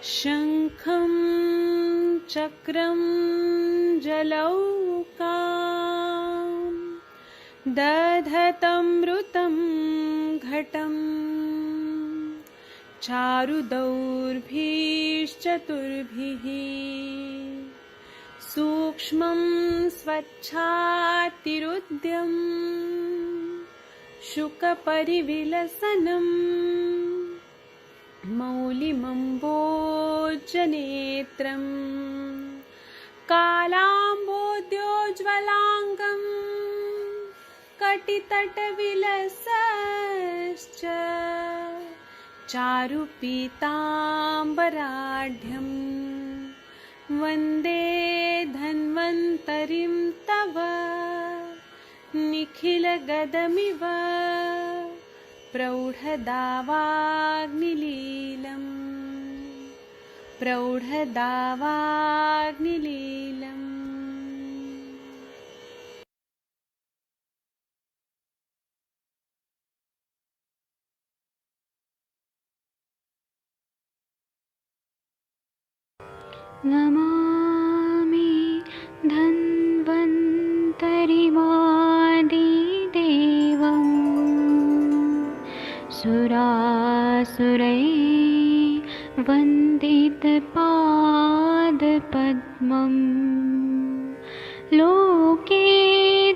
शंखं चक्रं जलौकाम् दधतमृतं घटं चारुदौर्भिश्चतुर्भिः सूक्ष्मं स्वच्छातिरुद्यम् शुकपरिविलसनम् मौलिमम्बोजनेत्रम् कालाम्बोद्योज्ज्वलाङ्गम् कटितटविलसश्च चारुपीताम्बराढ्यं वन्दे धन्वन्तरिं तव निखिलगदमिव प्रौढदावाग्निलीलम् नमामि धन्वन्तरिमादिदेवं सुरासुरैः वन्दितपादपद्मं लोके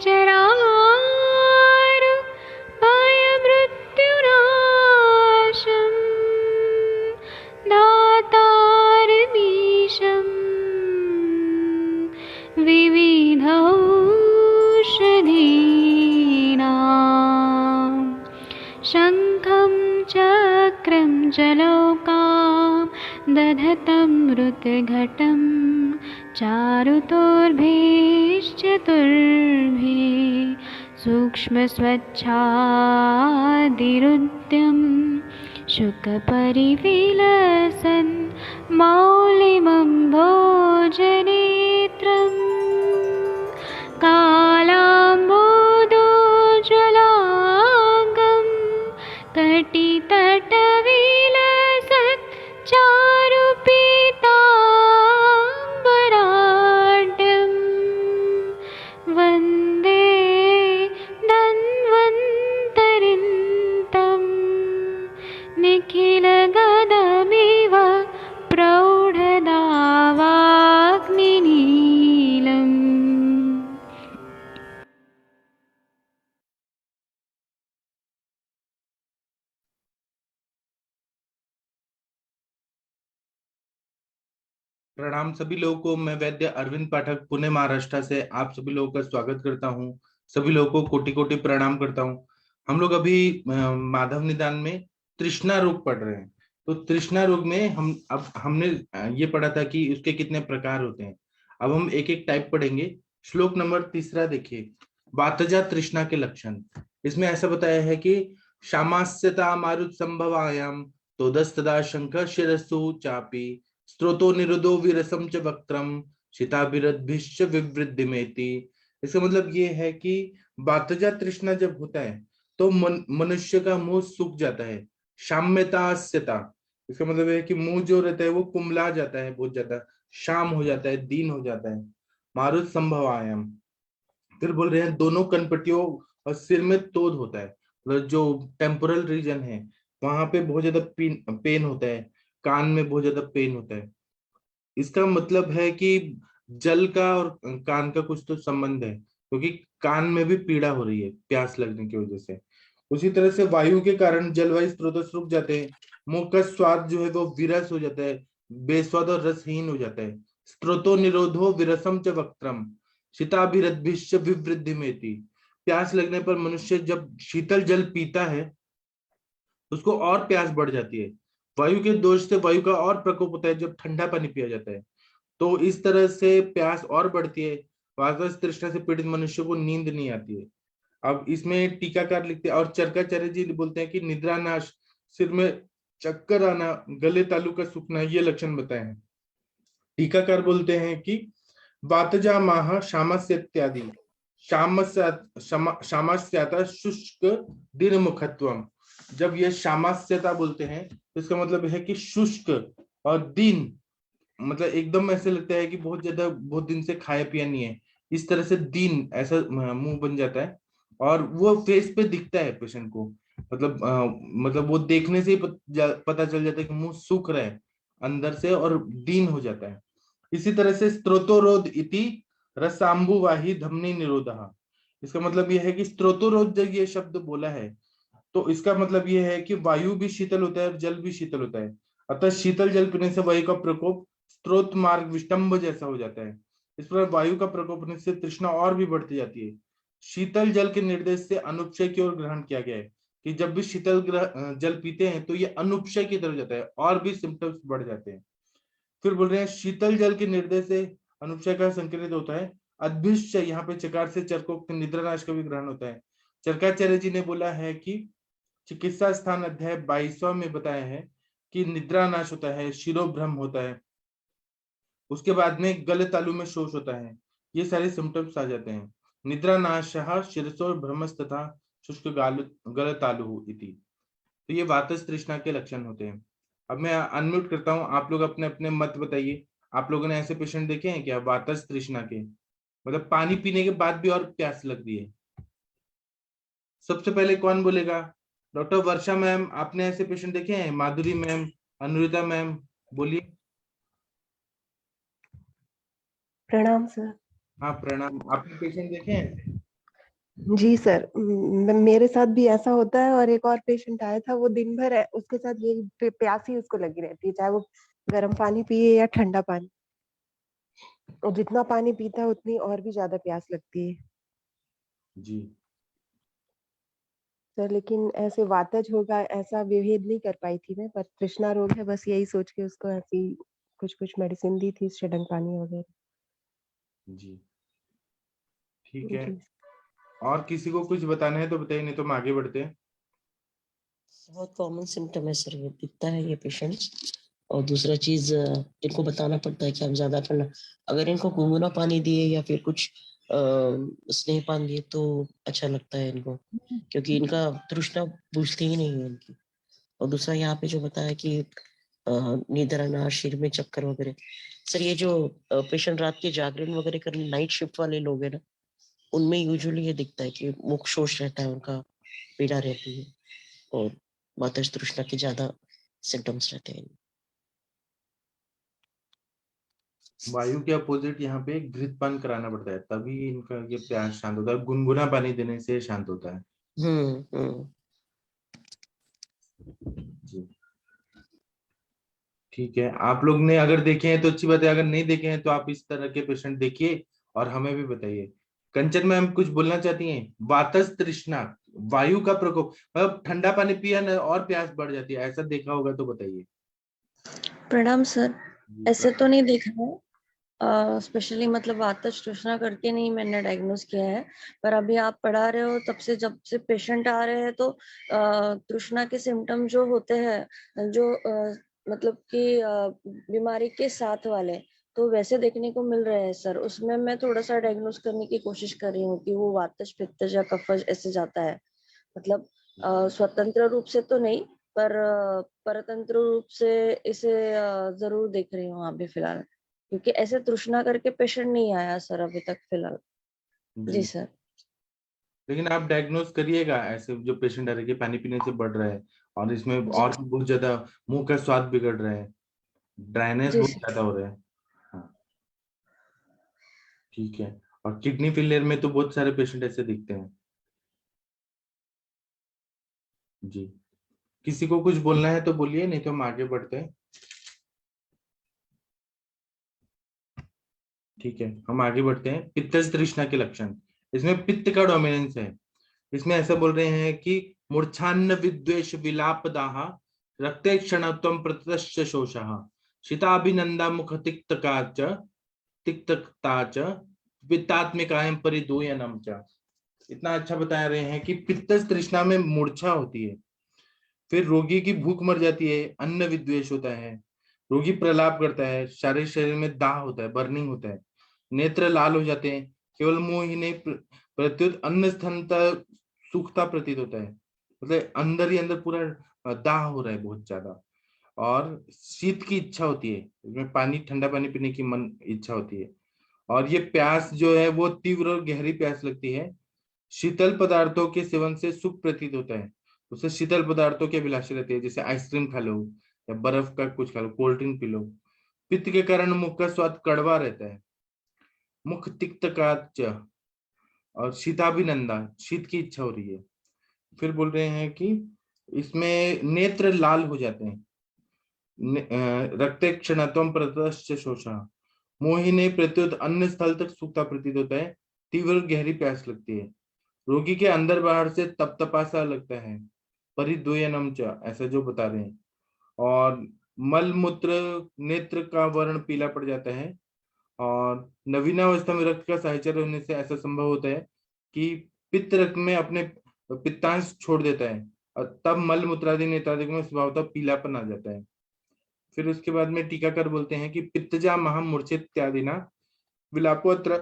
जरारुभयमृत्युनाशं दातारमीशं विविधौषधीनां शङ्खं चक्रं जलौकां दधतमृतघटं चारुतोर्भिश्चतुर्भिः सूक्ष्मस्वच्छादिरुद्यं शुकपरिविलसन् मौलिमम्भोजनेत्रम् कालाम्बोदोज्ज्वलाङ्गं कटितटविलसत् चारुपीताम्बराढ्यं वन्दे धन्वन्तरिं तं निखिलगदमिव प्रौढदावाग्निलीलम्। प्रणाम सभी लोगों को। मैं वैद्य अरविंद पाठक पुणे महाराष्ट्र से आप सभी लोगों का स्वागत करता हूं। सभी लोगों को कोटि कोटि प्रणाम करता हूं। हम लोग अभी माधव निदान में तृष्णा रोग पढ़ रहे हैं। तो तृष्णा रोग में हमने ये पढ़ा था कि उसके कितने प्रकार होते हैं। अब हम एक एक टाइप पढ़ेंगे। श्लोक नंबर 3 देखिए, वातजा तृष्णा के लक्षण। इसमें ऐसा बताया है कि शामास्यता मारुत संभवायाम तोदस्तदा शंख शिरसु चापी स्त्रोतो निरुदो विरसम च वक्त्रम शिताभिरद्भिश्च विवृद्धिमेति। इसका मतलब ये है कि वातजा तृष्णा जब होता है तो मनुष्य का मुंह सूख जाता है। शाम्यतास्यता, इसका मतलब है कि मुंह जो रहता है वो कुमला जाता है, बहुत ज्यादा शाम हो जाता है, दीन हो जाता है। मारुत संभवायाम, फिर बोल रहे हैं दोनों कनपटियों और सिर में तोद होता है, मतलब जो टेम्पोरल रीजन है वहां पे बहुत ज्यादा पेन होता है, कान में बहुत ज्यादा पेन होता है। इसका मतलब है कि जल का और कान का कुछ तो संबंध है, क्योंकि कान में भी पीड़ा हो रही है प्यास लगने की वजह से। उसी तरह से वायु के कारण जलवायु स्रोत रुक जाते हैं। मुंह का स्वाद जो है वो विरस हो जाता है, बेस्वाद और रसहीन हो जाता है। स्त्रोतो निरोधो विरसम च वक्त्रम शीताभिरद्भिश्च विवृद्धिमेति। प्यास लगने पर मनुष्य जब शीतल जल पीता है उसको और प्यास बढ़ जाती है। वायु के दोष से वायु का और प्रकोप होता है जब ठंडा पानी पिया जाता है, तो इस तरह से प्यास और बढ़ती है। वास्तव तृष्णा से पीड़ित मनुष्य को नींद नहीं आती है। अब इसमें टीकाकार लिखते हैं और चरकाचार्य जी बोलते हैं कि निद्रानाश, सिर में चक्कर आना, गले तालु का सूखना, ये लक्षण बताए हैं। टीकाकार बोलते हैं कि वातजा माह शामस्य इत्यादि शामस्याता शुष्क दिन मुखत्वम। जब ये शामस्यता बोलते हैं तो इसका मतलब है कि शुष्क और दीन मतलब एकदम ऐसे लगता है कि बहुत दिन से खाया पिया नहीं है, इस तरह से दीन ऐसा मुंह बन जाता है। और वो फेस पे दिखता है पेशेंट को, मतलब वो देखने से ही पता चल जाता है कि मुंह सूख रहा है अंदर से और दीन हो जाता है। इसी तरह से स्त्रोतोरोध इति रसाम्बुवाही धमनी निरोधः, इसका मतलब यह है कि स्त्रोतोरोध जब ये शब्द बोला है तो इसका मतलब यह है कि वायु भी शीतल होता है और जल भी शीतल होता है, अतः शीतल जल पीने से वायु का प्रकोप स्त्रोत मार्ग विष्टम्भ जैसा हो जाता है। इस प्रकार वायु का प्रकोप होने से तृष्णा और भी बढ़ती जाती है। शीतल जल के निर्देश से अनुपचय की ओर ग्रहण किया गया है कि जब भी शीतल जल पीते हैं तो ये अनुपचय की तरफ जाता है और भी सिम्टम्स बढ़ जाते हैं। फिर बोल रहे हैं शीतल जल के निर्देश से अनुपचय का संकेत होता है। अद्भिश्चय, यहाँ पे चकार से चरकोक्त निद्रानाश का भी ग्रहण होता है। चरकाचार्य जी ने बोला है कि चिकित्सा स्थान अध्याय 22वां में बताया है कि निद्रा नाश होता है, शिरोभ्रम होता है, उसके बाद में गल तालु में शोष होता है, ये सारे सिम्टम्स आ जाते हैं। निद्रा नाश शिरसो भ्रमस तथा शुष्क गल तालु इति, तो ये वातज तृष्णा के लक्षण होते हैं। अब मैं अनम्यूट करता हूँ, आप लोग अपने अपने मत बताइए। आप लोगों ने ऐसे पेशेंट देखे हैं क्या वातज तृष्णा के, मतलब पानी पीने के बाद भी और प्यास लगती है? सबसे पहले कौन बोलेगा? डॉक्टर वर्षा मैम, आपने ऐसे पेशेंट देखे हैं? माधुरी मैम, अनुरिता मैम, बोलिए। प्रणाम सर। हाँ प्रणाम, आपने पेशेंट देखे हैं ऐसे? जी सर, मेरे साथ भी ऐसा होता है और एक और पेशेंट आया था, वो दिन भर है उसके साथ ये प्यास ही उसको लगी रहती है, चाहे वो गर्म पानी पिए या ठंडा पानी, और जितना पानी पीता है उतनी और भी ज्यादा प्यास लगती है जी। सर। लेकिन ऐसे वातज होगा ऐसा विभेद नहीं कर पाई थी मैं, पर तृष्णा रोग है बस यही सोच के उसको ऐसी कुछ कुछ मेडिसिन दी थी, शडंग पानी वगैरह। जी ठीक है। जी और किसी को कुछ बताना है तो बताइए, नहीं तो हम आगे बढ़ते हैं। बहुत कॉमन सिम्टम है सर, ये दिखता है ये पेशेंट्स। और दूसरा चीज इनको बताना पड़ता है कि हम ज्यादा ठंडा, अगर इनको गुनगुना पानी दिए या फिर कुछ स्नेह पान दिए तो अच्छा लगता है इनको, क्योंकि इनका तृष्णा बुझती ही नहीं है इनकी। और दूसरा यहाँ पे जो बताया कि नींद आना, सिर में चक्कर वगैरह, सर ये जो पेशेंट रात के जागरण वगैरह कर नाइट शिफ्ट वाले लोग हैं ना, उनमें यूजुअली ये दिखता है कि मुख शोष रहता है उनका, पीड़ा रहती है और वातज तृष्णा के ज्यादा सिम्टम्स रहते हैं। वायु के अपोजिट यहाँ पे घृतपान कराना पड़ता है, तभी इनका ये प्यास शांत होता है, गुनगुना पानी देने से शांत होता है। जी ठीक है, आप लोग ने अगर देखे हैं तो अच्छी बात है, अगर नहीं देखे हैं तो आप इस तरह के पेशेंट देखिए और हमें भी बताइए। कंचन मैम कुछ बोलना चाहती हैं? वातज तृष्णा, वायु का प्रकोप, मतलब ठंडा पानी पिया ना और प्यास बढ़ जाती है, ऐसा देखा होगा तो बताइए। प्रणाम सर। जी, ऐसे तो नहीं देखा है, स्पेशली मतलब वातज तृष्णा करके नहीं मैंने डायग्नोस किया है, पर अभी आप पढ़ा रहे हो तब से जब से पेशेंट आ रहे हैं तो तृष्णा के सिम्टम जो होते हैं, जो मतलब कि बीमारी के साथ वाले, तो वैसे देखने को मिल रहे हैं सर। उसमें मैं थोड़ा सा डायग्नोस करने की कोशिश कर रही हूँ कि वो वातज पित्तज या कफज ऐसे जाता है, मतलब स्वतंत्र रूप से तो नहीं, पर परतंत्र रूप से इसे जरूर देख रही हूँ अभी फिलहाल, क्योंकि ऐसे तृष्णा करके पेशेंट नहीं आया सर अभी तक फिलहाल। जी सर। लेकिन आप डायग्नोस करिएगा ऐसे जो पेशेंट आ रहे हैं कि पानी पीने से बढ़ रहा है और इसमें और भी बहुत ज्यादा मुंह का स्वाद बिगड़ रहा है, ड्राइनेस जी बहुत सर। ज्यादा हो रहा है। हाँ ठीक है, और किडनी फेलियर में तो बहुत सारे पेशेंट ऐसे दिखते हैं। जी, किसी को कुछ बोलना है तो बोलिए, नहीं तो हम आगे बढ़ते हैं। ठीक है, हम आगे बढ़ते हैं। पित्तज तृष्णा के लक्षण, इसमें पित्त का डोमिनेंस है। इसमें ऐसा बोल रहे हैं कि मूर्छान्न विद्वेष विलाप दाह रक्ते क्षणत्वम प्रतितश्च शोषः शीताभिनंदा मुख तिक्तता च पित्तात्मिकायं परिदूयनम च। इतना अच्छा बता रहे हैं कि पित्तज तृष्णा में मूर्छा होती है, फिर रोगी की भूख मर जाती है, अन्न विद्वेष होता है, रोगी प्रलाप करता है, शारीरिक शरीर में दाह होता है, बर्निंग होता है, नेत्र लाल हो जाते हैं, केवल मुंह ही नहीं प्रत्युत अन्न स्थनता सूखता प्रतीत होता है, मतलब अंदर ही अंदर पूरा दाह हो रहा है बहुत ज्यादा। और शीत की इच्छा होती है, इसमें पानी, ठंडा पानी पीने की मन इच्छा होती है। और ये प्यास जो है वो तीव्र और गहरी प्यास लगती है। शीतल पदार्थों के सेवन से सुख प्रतीत होता है, उससे शीतल पदार्थों के अभिलाषी रहते हैं, जैसे आइसक्रीम खा लो या बर्फ का कुछ खा लो, कोल्ड ड्रिंक पी लो। पित्त के कारण मुख का स्वाद कड़वा रहता है। मुख तिक्तकाच और शीताभिनंदा, शीत की इच्छा हो रही है। फिर बोल रहे हैं कि इसमें नेत्र लाल हो जाते हैं। रक्ते क्षणत्वम प्रतश्च शोषा, मोहिनी प्रत्युत अन्य स्थल तक सूखता प्रतीत होता है। तीव्र गहरी प्यास लगती है। रोगी के अंदर बाहर से तपतपा सा लगता है। परिद्वयनम च, ऐसा जो बता रहे हैं। और मल मूत्र, नेत्र का वर्ण पीला पड़ जाता है। और नवीनावस्था में रक्त का साहचर्य होने से ऐसा संभव होता है कि पित्त रक्त में अपने पित्तांश छोड़ देता है और तब मल मूत्रादि नेत्रादि में स्वभावतः पीलापन आ जाता है। फिर उसके बाद में टीकाकार बोलते हैं कि पित्तजा महम मूर्छित इत्यादिना विलापोत्र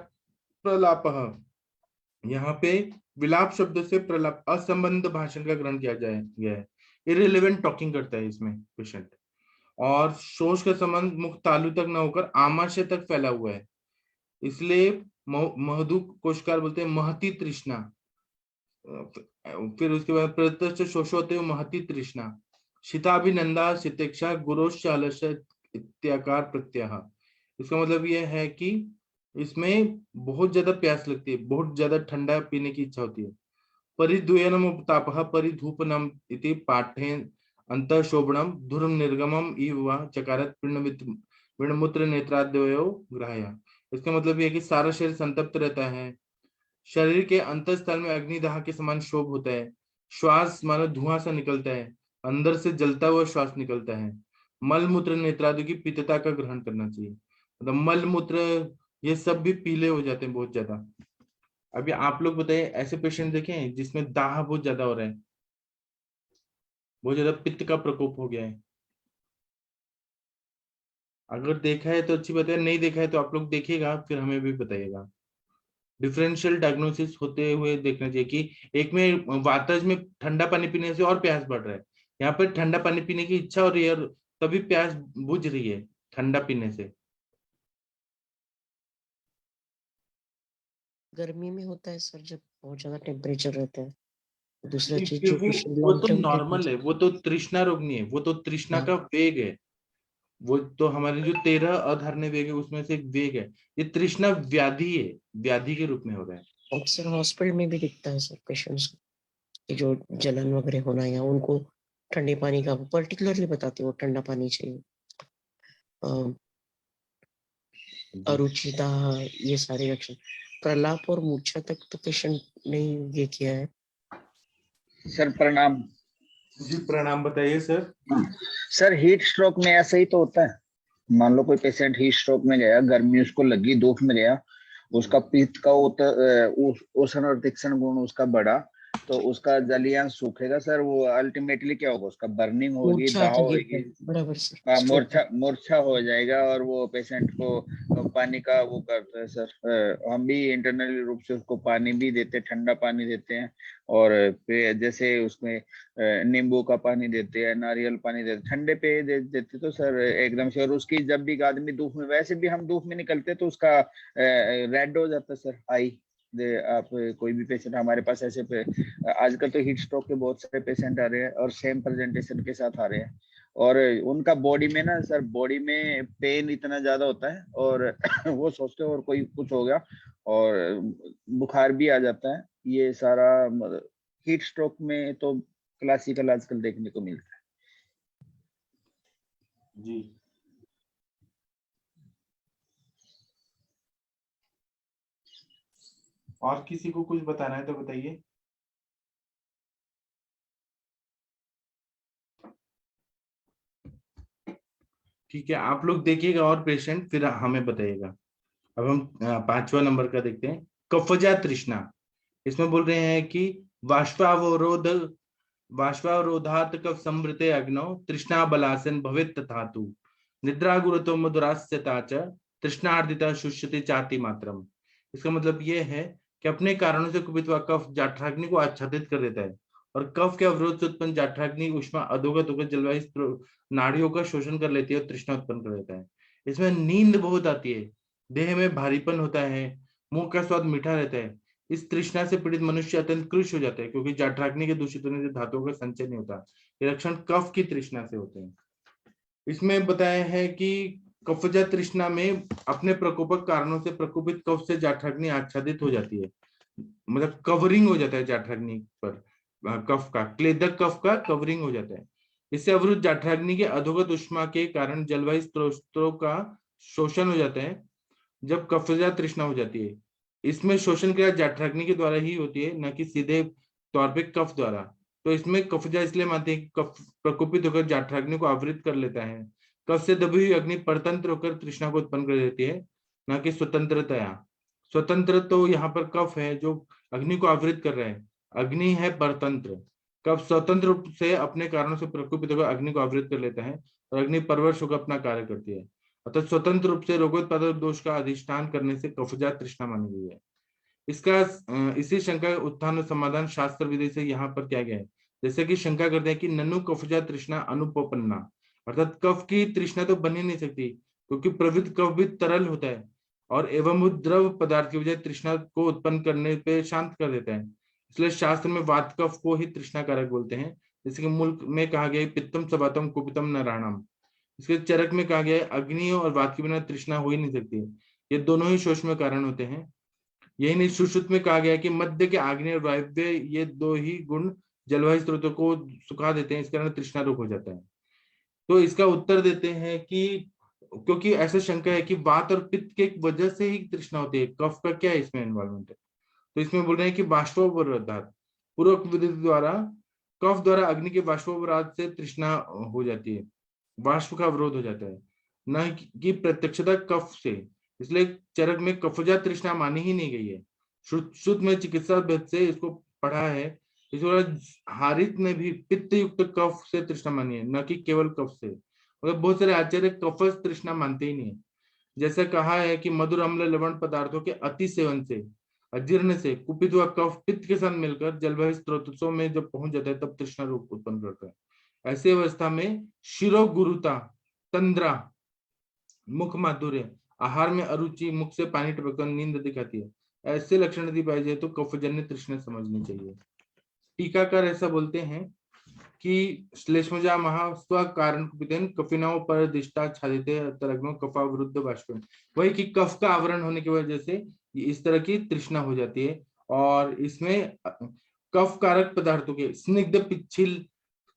प्रलापः, यहाँ पे विलाप शब्द से प्रलाप, असंबंध भाषण का ग्रहण किया गया है। इररिलेवेंट टॉकिंग करता है इसमें पेशेंट। और शोष का संबंध मुख तालु तक न होकर आमाशय तक फैला हुआ है, इसलिए महदू कोशकार बोलते हैं महती तृष्णा। फिर उसके बाद प्रत्यक्ष शोष होते हुए महती तृष्णा। शीताभिनंदा शीतेक्षा गुरोशालश इत्याकार प्रत्यय। इसका मतलब यह है कि इसमें बहुत ज्यादा प्यास लगती है, बहुत ज्यादा ठंडा पीने की इच्छा होती है। परिद्वयनम उपतापः परिधूपनम इति पाठे अंतःशोभनम धुरम निर्गमम इव चकारत पिंडमूत्र नेत्राद्वयो ग्राह्य। इसका मतलब यह कि सारा शरीर संतप्त रहता है, शरीर के अंतःस्थल में अग्निदाह के समान शोभ होता है, श्वास मानो धुआं सा निकलता है, अंदर से जलता हुआ श्वास निकलता है। मल मूत्र नेत्रादि की पित्तता का ग्रहण करना चाहिए, मतलब मल मूत्र ये सब भी पीले हो जाते हैं बहुत ज्यादा। अभी आप लोग बताइए, ऐसे पेशेंट देखें जिसमें दाह बहुत ज्यादा हो रहा है, बहुत ज्यादा पित्त का प्रकोप हो गया है? अगर देखा है तो अच्छी बात है, नहीं देखा है तो आप लोग देखिएगा, फिर हमें भी बताइएगा। डिफरेंशियल डायग्नोसिस होते हुए देखना चाहिए कि एक में वातज में ठंडा पानी पीने से और प्यास बढ़ रहा है, यहाँ पर ठंडा पानी पीने की इच्छा हो रही है और तभी प्यास बुझ रही है ठंडा पीने से। गर्मी में होता है सर, जब बहुत ज्यादा टेम्परेचर रहता है। दूसरा चीज फिर जो पेशेंट वो लॉन्ग तो टर्म नॉर्मल है, वो तो तृष्णा रोग नहीं है, वो तो तृष्णा का वेग है। वो तो हमारे जो 13 अधारणे वेग है उसमें से एक वेग है। ये तृष्णा व्याधि है, व्याधि के रूप में हो रहा है। अक्सर हॉस्पिटल में भी दिखता है सर पेशेंट्स को जो जलन वगैरह होना, या उनको ठंडे पानी का पर्टिकुलरली बताते हो ठंडा पानी चाहिए। अरुचिता, ये सारे लक्षण। प्रलाप और मूर्छा तक तो पेशेंट ने ये किया है। सर प्रणाम। जी प्रणाम, बताइए सर। सर हीट स्ट्रोक में ऐसा ही तो होता है। मान लो कोई पेशेंट हीट स्ट्रोक में गया, गर्मी उसको लगी, धूप में गया, उसका पित्त का उष्ण और तीक्ष्ण गुण उसका बढ़ा, तो उसका जलियांश सूखेगा सर। वो अल्टीमेटली क्या होगा, उसका बर्निंग होगी, मूर्छा दाह तो होगी, बराबर सर, मूर्छा हो जाएगा और वो पेशेंट को पानी का वो करता है सर। हम भी इंटरनली रूप से उसको पानी भी देते, ठंडा पानी देते हैं, और जैसे उसमें नींबू का पानी देते हैं, नारियल पानी देते, ठंडे पे देते तो सर एकदम से। और उसकी जब भी आदमी धूप में, वैसे भी हम धूप में निकलते तो उसका रेड हो जाता है सर आई। आप कोई भी पेशेंट हमारे पास ऐसे आजकल तो हीट स्ट्रोक के बहुत सारे पेशेंट आ रहे हैं और सेम प्रेजेंटेशन के साथ आ रहे हैं, और उनका बॉडी में ना सर, बॉडी में पेन इतना ज्यादा होता है और वो सोचते हैं और कोई कुछ हो गया, और बुखार भी आ जाता है। ये सारा हीट स्ट्रोक में तो क्लासिकल आजकल देखने को मिलता है जी। और किसी को कुछ बताना है तो बताइए। ठीक है, आप लोग देखिएगा और पेशेंट, फिर हमें बताइएगा। अब हम 5वां नंबर का देखते हैं, कफजा तृष्णा। इसमें बोल रहे हैं कि बाष्पावरोधात कफ समृते अग्नौ तृष्णा बलासन भवेत् तथातु निद्रा गुरुतो मधुरास्यता च तृष्णार्दिता शुष्यते चाति मात्रम। इसका मतलब यह है कि अपने कारणों से कुपित हुआ कफ जठराग्नि को आच्छादित कर देता है और कफ के अवरोध से उत्पन्न जठराग्नि ऊष्मा अधोगत होकर जलवायु नाड़ियों का शोषण कर लेती है और तृष्णा उत्पन्न कर देता है। इसमें नींद बहुत आती है, देह में भारीपन होता है, मुंह का स्वाद मीठा रहता है। इस तृष्णा से पीड़ित मनुष्य अत्यंत कृश हो जाता है, क्योंकि जठराग्नि के दूषित होने से धातुओं का संचय नहीं होता। ये लक्षण कफ की तृष्णा से होते हैं। इसमें बताया है कि कफजा तृष्णा में अपने प्रकोपक कारणों से प्रकोपित कफ से जठराग्नि आच्छादित हो जाती है, मतलब कवरिंग हो जाता है जठराग्नि पर, कफ का, क्लेदक कफ का कवरिंग हो जाता है। इससे अवरुद्ध जठराग्नि के अधोगत ऊष्मा के कारण जलवायु स्रोतों का शोषण हो जाता है जब कफजा तृष्णा हो जाती है। इसमें शोषण क्रिया जठराग्नि के द्वारा ही होती है, न कि सीधे तौर पे कफ द्वारा। तो इसमें कफजा इसलिए मानते हैं कि कफ प्रकोपित होकर जठराग्नि को आवृत कर लेता है। कफ से दबी हुई अग्नि परतंत्र होकर तृष्णा को उत्पन्न कर देती है, न कि स्वतंत्रतया। स्वतंत्र तो यहाँ पर कफ है जो अग्नि को आवृत कर रहा है, अग्नि है परतंत्र। कफ स्वतंत्र रूप से अपने कारणों से प्रकोपित होकर अग्नि को आवृत कर लेता है और अग्नि परवश होकर अपना कार्य करती है। अतः स्वतंत्र रूप से रोगोत्पादक दोष का अधिष्ठान करने से कफजा तृष्णा मानी गई है। इसका इसी शंका का उत्थान और समाधान शास्त्र विधि से यहाँ पर किया गया है। जैसे कि शंका करते हैं कि ननु कफजा तृष्णा अनुपपन्ना, अर्थात कफ की तृष्णा तो बन ही नहीं सकती, क्योंकि प्रवृत्त कफ भी तरल होता है और एवं द्रव पदार्थ की बजाय तृष्णा को उत्पन्न करने पे शांत कर देता है। इसलिए शास्त्र में वात कफ को ही तृष्णा कारक बोलते हैं। जैसे कि मूल में कहा गया है पित्तम सबातम कुपितम नराणम। इसके चरक में कहा गया है अग्नि और वात के बिना तृष्णा हो ही नहीं सकती, ये दोनों ही शोष में कारण होते हैं। यही नहीं, सुश्रुत में कहा गया है कि मध्य के आग्नेय और वायव्य ये दो ही गुण जलवायु स्रोतों को सुखा देते हैं, इस कारण तृष्णा रोग हो जाता है। तो इसका उत्तर देते हैं कि क्योंकि ऐसा शंका है कि वात और पित्त के वजह से ही तृष्णा होती है, कफ का क्या इसमें इन्वॉल्वमेंट है। तो इसमें बोल रहे हैं कि बाष्पोपराध पूर्वक विधि द्वारा कफ द्वारा अग्नि के बाष्पोपराध से तृष्णा हो जाती है, वाष्प का अवरोध हो जाता है, न कि प्रत्यक्षता कफ से। इसलिए चरक में कफजा तृष्णा मानी ही नहीं गई है। शुद्ध में चिकित्सा भेद से इसको पढ़ा है। इस हारित ने भी पित्त युक्त कफ से तृष्णा मानी है, न कि केवल कफ से। मतलब बहुत सारे आचार्य कफ तृष्णा मानते ही नहीं है। जैसे कहा है कि मधुर अम्ल लवण पदार्थों के अति सेवन से, अजीर्ण से कुपित हुआ कफ पित्त के साथ मिलकर जलवायु स्रोतों में जब पहुंच जाता है तब तृष्णा रोग उत्पन्न करता है। ऐसी अवस्था में शिरो गुरुता, तंद्रा, मुख माधुर्य, आहार में अरुचि, मुख से पानी टपकना, नींद दिखाती है, ऐसे लक्षण यदि पाए जाए तो कफजन्य तृष्णा समझनी चाहिए। टीकाकार ऐसा बोलते हैं कि श्लेष्मजा महा स्व कारण कुपितेन कफिनाओ पर दिष्टा छादिते तरग्नो कफावृद्ध बाष्पेन। वही कि कफ का आवरण होने की वजह से इस तरह की तृष्णा हो जाती है। और इसमें कफ कारक पदार्थों के स्निग्ध पिच्छिल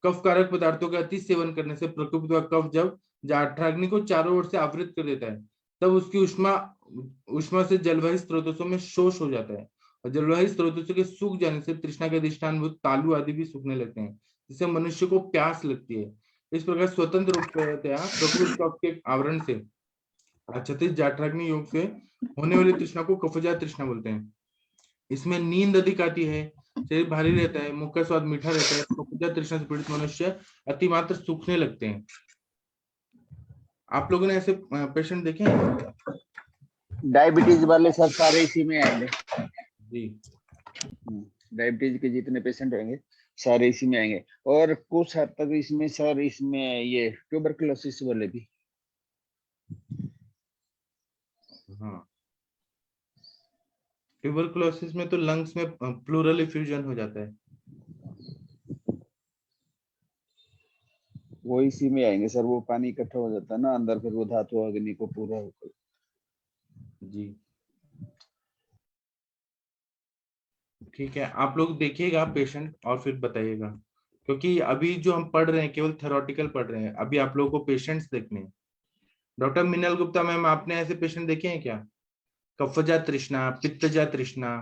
कफ कारक पदार्थों के अति सेवन करने से प्रकोपित हुआ कफ जब जठराग्नि को चारों ओर से आवृत कर देता है तब उसकी उष्मा से जलवायु स्रोतों में शोष हो जाता है और जलवायु स्रोतों के सूख जाने से तृष्णा के अधिष्ठानभूत तालु आदि भी सूखने लगते हैं, जिससे मनुष्य को प्यास लगती है। इस प्रकार स्वतंत्र रूप से प्रकृति कफ के आवरण से आच्छादित जठराग्नि योग से होने वाली तृष्णा को कफजा तृष्णा बोलते हैं। इसमें नींद अधिक आती है, शरीर भारी रहता है, मुख का स्वाद मीठा रहता है। कफजा तृष्णा से पीड़ित मनुष्य अतिमात्र सूखने लगते हैं। आप लोगों ने ऐसे पेशेंट देखे हैं? डायबिटीज वाले सर सारे इसी में आएंगे जी। डायबिटीज के जितने पेशेंट होंगे सारे इसी में आएंगे, और कुछ हद तक इसमें सर इसमें ये ट्यूबरकुलोसिस वाले भी। हाँ, ट्यूबरकुलोसिस में तो लंग्स में प्लूरल इफ्यूजन हो जाता है। वो इसी में आएंगे सर, वो पानी इकट्ठा हो जाता है ना अंदर, फिर वो धातु अग्नि को पूरा जी ठीक है, आप लोग देखिएगा पेशेंट और फिर बताइएगा, क्योंकि अभी जो हम पढ़ रहे हैं केवल थ्योरेटिकल पढ़ रहे हैं, अभी आप लोगों को पेशेंट्स देखने हैं। डॉक्टर मिनल गुप्ता मैम, आपने ऐसे पेशेंट देखे हैं क्या? कफजा तृष्णा, पित्तजा तृष्णा।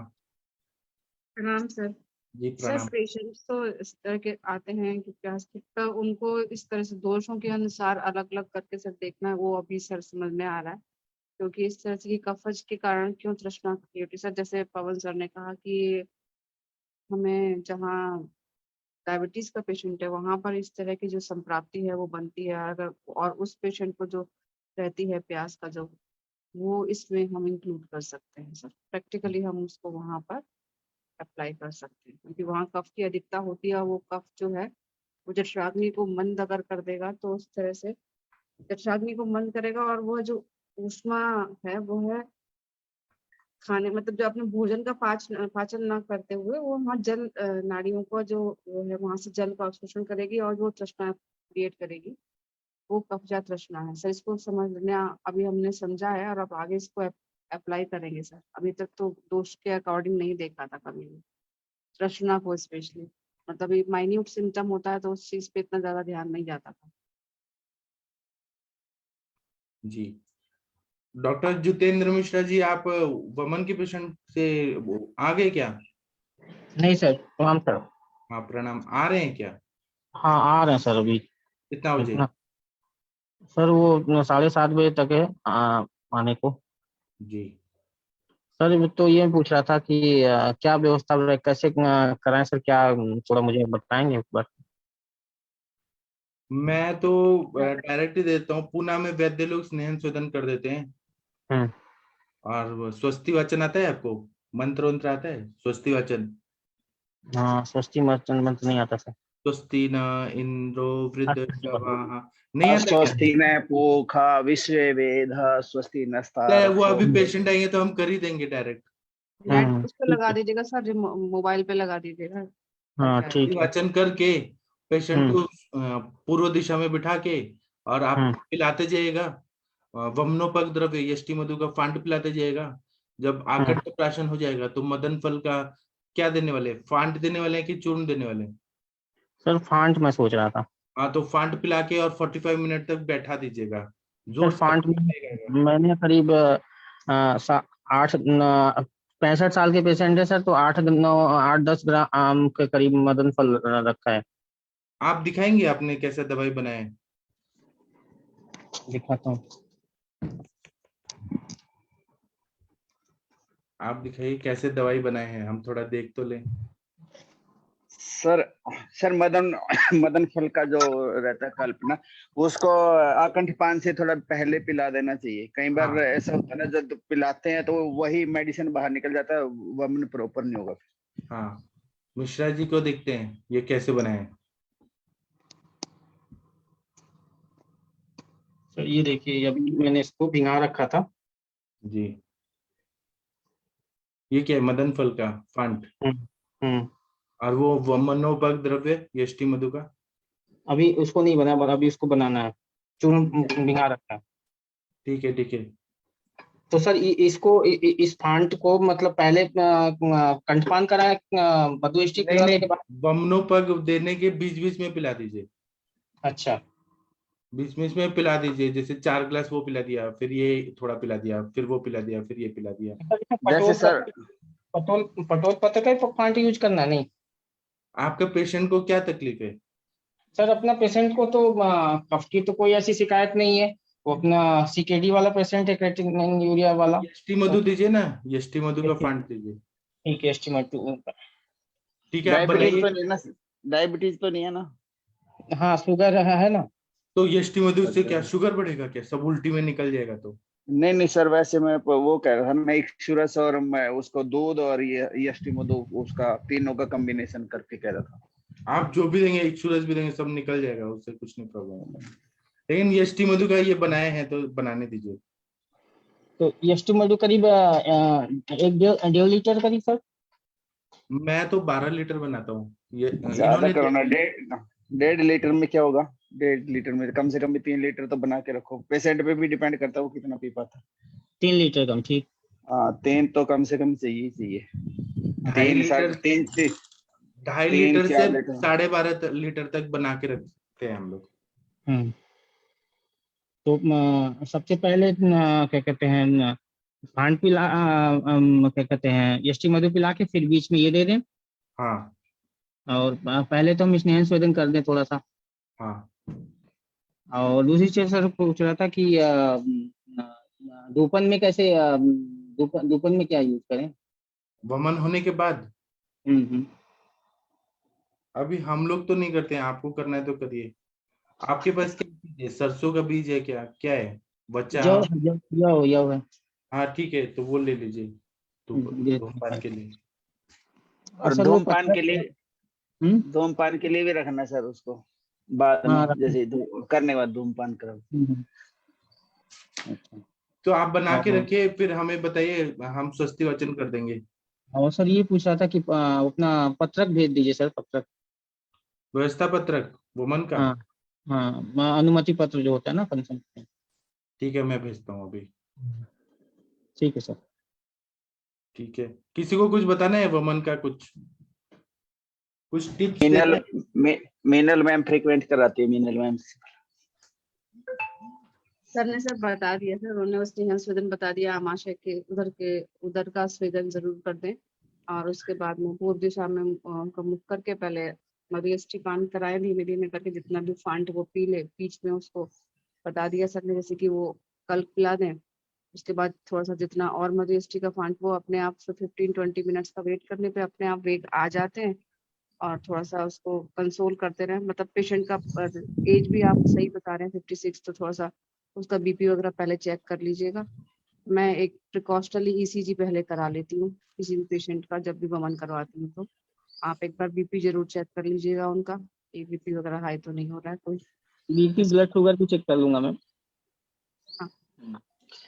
प्रणाम सर। जी सर प्रणाम। पेशेंट्स तो इस तरह के आते हैं कि प्यास की, तो उनको इस तरह से दोषों के अनुसार अलग अलग करके सर देखना है, वो अभी सर समझ में आ रहा है। क्योंकि इस तरह से कफज के कारण क्यों तृष्णा होती है सर, जैसे पवन सर ने कहा कि हमें जहाँ डायबिटीज का पेशेंट है वहां पर इस तरह की जो संप्राप्ति है वो बनती है, अगर और उस पेशेंट को जो रहती है प्यास का जो, वो इसमें हम इंक्लूड कर सकते हैं सर। प्रैक्टिकली हम उसको वहां पर अप्लाई कर सकते हैं, क्योंकि वहाँ कफ की अधिकता होती है और वो कफ जो है वो जठराग्नि को मंद अगर कर देगा तो उस तरह से जठराग्नि को मंद करेगा, और वो जो ऊष्मा है वो है खाने मतलब जो अपने भोजन का पाचन ना करते हुए वो वहाँ जल नाड़ियों को जो वो है वहां से जल का अवशोषण करेगी और वो तृष्णा क्रिएट करेगी। वो कब्जा तृष्णा है सर, इसको समझना अभी हमने समझा है और अब आगे इसको अप्लाई करेंगे सर। अभी तक तो दोष के अकॉर्डिंग नहीं देखा था कभी भी तृष्णा को स्पेशली, मतलब एक माइन्यूट सिम्टम होता है तो उस चीज पे इतना ज्यादा ध्यान नहीं जाता था। जी डॉक्टर जितेंद्र मिश्रा जी, आप वमन के पेशेंट से आ गए क्या? नहीं सर, प्रणाम सर। हाँ प्रणाम। आ रहे हैं क्या? हाँ आ रहे हैं सर अभी। कितना बजे? इतना सर वो 7:30 बजे तक है आने को। जी सर तो ये पूछ रहा था कि क्या व्यवस्था है, कैसे कराएं सर, क्या थोड़ा मुझे बताएंगे एक बार। मैं तो डायरेक्ट ही देता हूँ। पूना में वैद्य लोग स्नेहन शोधन कर देते हैं। और वो स्वस्ति वाचन आता है आपको? मंत्र वंत्र आता है? स्वस्ति वाचन? हाँ स्वस्ति मंत्र नहीं आता सर। स्वस्ति न इंद्रो वृद्ध अच्छा। नहीं आता क्या? स्वस्ति न पूषा विश्ववेदाः स्वस्ति वो नस्तारक्षो। अभी पेशेंट आएंगे तो हम कर ही देंगे डायरेक्ट। नेट उस पे ठीक लगा है। दीजिएगा सर, मोबाइल पे लगा दीजिएगा। हाँ क्या है? ठीक है। वाचन करके पेशेंट को पूर्व दिशा में बिठा के और आप पिलाते जाइएगा वमनोपक द्रव्य यष्टि मधु का फांड पिलाते जाइएगा। जब आकंठ प्राशन हो जाएगा तो मदन फल का क्या देने वाले? फांड देने वाले हैं कि चूर्ण देने वाले हैं? सर फांट मैं सोच रहा था। हाँ तो फांड पिला के और 45 मिनट तक बैठा दीजिएगा। सर जोर से फांट में मैंने करीब 65 साल के पेशेंट है सर, तो 8-10 ग्राम के करीब मदन फल रखा है। आप दिखाएंगे आपने कैसे दवाई बनाए? दिखाता हूँ। आप दिखाइए कैसे दवाई बनाए हैं, हम थोड़ा देख तो लें। सर मदन फल का जो रहता है कल्पना, उसको आकंठ पान से थोड़ा पहले पिला देना चाहिए। कई बार हाँ। ऐसा होता है ना, जब पिलाते हैं तो वही मेडिसिन बाहर निकल जाता है, वमन प्रॉपर नहीं होगा। हाँ मिश्रा जी को देखते हैं ये कैसे बनाए। सर ये देखिए, अभी मैंने इसको भिंगा रखा था। जी ये क्या है? मदन फल का फांट। और वो वमनोपक द्रव्य यष्टि मधु का? अभी उसको नहीं बना, अभी उसको बनाना है। चूर्ण भिंगा रखा है। ठीक है ठीक है। तो सर इसको इस फांट को मतलब पहले कंठपान कराए मधुष्टि पिलाने के बाद? वमनोपक देने के बीच बीच में पिला दीजिए। अच्छा। बीच बीच में पिला दीजिए, जैसे 4 ग्लास वो पिला दिया, फिर ये थोड़ा पिला दिया, फिर वो पिला दिया, फिर ये पिला दिया। जैसे सर पटोल पत्र का फांट यूज करना नहीं? आपके पेशेंट को क्या तकलीफ है? सर अपना पेशेंट को तो कफ की तो कोई ऐसी शिकायत नहीं है। वो अपना सीकेडी वाला पेशेंट है, क्रेटिनिन यूरिया वाला। यष्टि मधु दीजिए ना, यष्टि मधु का फांट दीजिए। ठीक है एस्टिमेट। ठीक है आप डायबिटीज बनाइए। तो नहीं ना? डायबिटीज तो नहीं है ना? हाँ शुगर है ना। तो यष्टि मधु से क्या शुगर बढ़ेगा क्या? सब उल्टी में निकल जाएगा तो? नहीं सर, वैसे मैं वो कह रहा था, मैं इक्सुरस और मैं उसको दूध और ये यष्टि मधु उसका तीनों का कॉम्बिनेशन करके कह रहा था। आप जो भी देंगे, इक्सुरस भी देंगे, सब निकल जाएगा, उससे कुछ नहीं प्रॉब्लम होगा। लेकिन यष्टि मधु का ये बनाए हैं तो बनाने दीजिए। तो यष्टि मधु करीब 1.5 लीटर करीब सर। मैं तो 12 लीटर बनाता हूँ। ये ज्यादा करो ना, 1.5 लीटर में क्या होगा? 1.5 लीटर में कम से कम भी 3 लीटर तो बना के रखो। पेशेंट पे भी डिपेंड करता है वो कितना पी पाता। 3 लीटर कम ठीक। हाँ 3 तो कम से कम चाहिए। 2.5 लीटर से 12.5 लीटर तक बना के रखते हैं हम लोग। तो सबसे पहले क्या कहते हैं फांड पिला क्या कहते हैं यष्टि मधु पिला के फिर बीच में ये दे दें। हाँ और पहले तो हम स्नेहन स्वेदन कर दें थोड़ा सा। हाँ। और दूसरी चीज सर पूछ रहा था कि धूपन में कैसे धूपन में क्या यूज करें? वमन होने के बाद? अभी हम लोग तो नहीं करते हैं, आपको करना है तो करिए। आपके पास क्या बीज है? सरसों का बीज है क्या? क्या है? बच्चा? यव है। हाँ ठीक है, तो वो ले लीजिए धूमपान के लिए। और सर वो धूमपान के पत्रक लिए हम्म धूमपान के लिए भी रखना सर उसको बाद हाँ में, जैसे करने के बाद धूमपान करो। हम्म, अच्छा। तो आप बना के और रखिए, फिर हमें बताइए, हम स्वस्ति वचन कर देंगे। और सर ये पूछ रहा था कि अपना पत्रक भेज दीजिए सर, पत्रक। व्यवस्था पत्रक वुमन का। हाँ हाँ, अनुमति पत्र जो होता है ना फंक्शन। ठीक है, मैं भेजता हूँ अभी। ठीक है सर। ठीक है, किसी को कुछ बताना है वुमन का, कुछ टिप्स मीनल देना है? मीनल मैम फ्रीक्वेंट कराती है, मीनल मैम। सर ने सब बता दिया सर, उन्होंने उसने यहाँ स्वेदन बता दिया, आमाशय के उधर का स्वेदन जरूर कर दें। और उसके बाद में पूर्व दिशा में उनका मुख करके पहले मधुयष्टि पान कराए धीमे धीमे करके, जितना भी फांट वो पी ले बीच में, उसको बता दिया सर ने, जैसे कि वो कल पिला दें। उसके बाद थोड़ा सा जितना और मधुयष्टि का फांट, वो अपने आप से 15-20 मिनट्स का वेट करने पे अपने आप वेग आ जाते हैं। और थोड़ा सा उसको कंसोल करते रहे, मतलब पेशेंट का एज भी आप सही बता रहे हैं 56, तो थोड़ा सा उसका बीपी वगैरह पहले चेक कर लीजिएगा। मैं एक प्रिकॉशनली ईसीजी पहले करा लेती हूँ किसी भी पेशेंट का, जब भी वमन करवाती हूँ। तो आप एक बार बीपी जरूर चेक कर लीजिएगा उनका, कि बीपी वगैरह हाई तो नहीं हो रहा है कोई। बीपी ब्लड शुगर भी चेक कर लूंगा मैम। हाँ,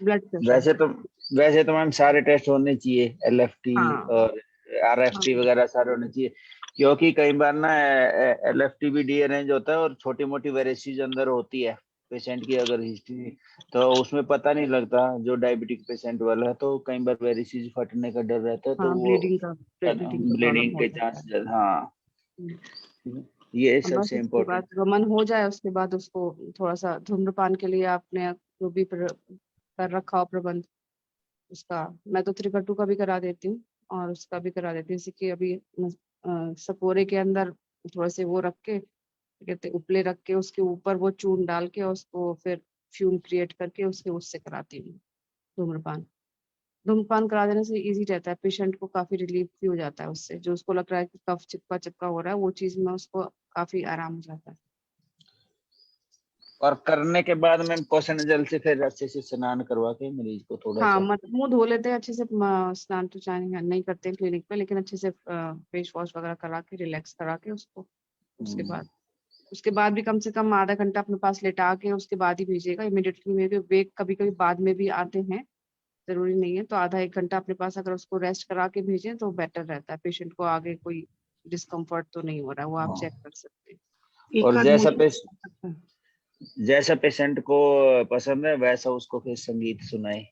ब्लड प्रेशर। वैसे तो मैम सारे टेस्ट होने चाहिए, LFT हाँ और हाँ RFT वगैरह सारे होने चाहिए, क्योंकि कई बार ना LFT भी डीअरेंज होता है और छोटी मोटी वेरिसीज अंदर होती है पेशेंट की अगर हिस्ट्री, तो उसमें पता नहीं लगता। जो डायबिटिक पेशेंट वाला है तो कई बार वेरिसीज फटने का डर रहता है, तो हाँ, वो ब्लीडिंग का प्रॉब्लम ब्लीडिंग हो के सकता है। चांस, हाँ हम्म। ये और बस सबसे उसके बाद इम्पोर्टेंट। वमन हो जाए, उसके बाद उसको थोड़ा सा धूम्रपान के लिए आपने जो भी कर रखा हो प्रबंध उसका, मैं तो त्रिकटु का भी करा देती हूँ और उसका भी करा देती हूँ। जैसे कि अभी सकोरे के अंदर थोड़े से वो रख के, क्या कहते हैं, उपले रख के, उसके ऊपर वो चून डाल के उसको फिर फ्यूम क्रिएट करके उससे कराती हूँ धूम्रपान। धूम्रपान करा देने से इजी रहता है, पेशेंट को काफी रिलीफ भी हो जाता है उससे, जो उसको लग रहा है कि कफ चिपका चिपका हो रहा है, वो चीज में उसको काफी आराम हो जाता है। और करने के बाद मैम क्वेश्चन जल से फिर अच्छे से स्नान करवा के मरीज को थोड़ा हाँ, सा, मुंह धो लेते हैं अच्छे से, स्नान तो चाहे नहीं करते हैं क्लिनिक पे, लेकिन अच्छे से फेस वॉश वगैरह करा के रिलैक्स करा के उसको, उसके बाद भी कम से कम आधा घंटा अपने पास लेटा के उसके बाद ही भेजिएगा। इमिडिएटली में भी वेग कभी कभी बाद में भी आते हैं, जरूरी नहीं है। तो आधा एक घंटा अपने पास अगर उसको रेस्ट करा के भेजें तो बेटर रहता है, पेशेंट को आगे कोई डिस्कम्फर्ट तो नहीं हो रहा है, वो आप चेक कर सकते हैं। और एक जैसा पेशेंट को पसंद है वैसा उसको फिर संगीत सुनाए,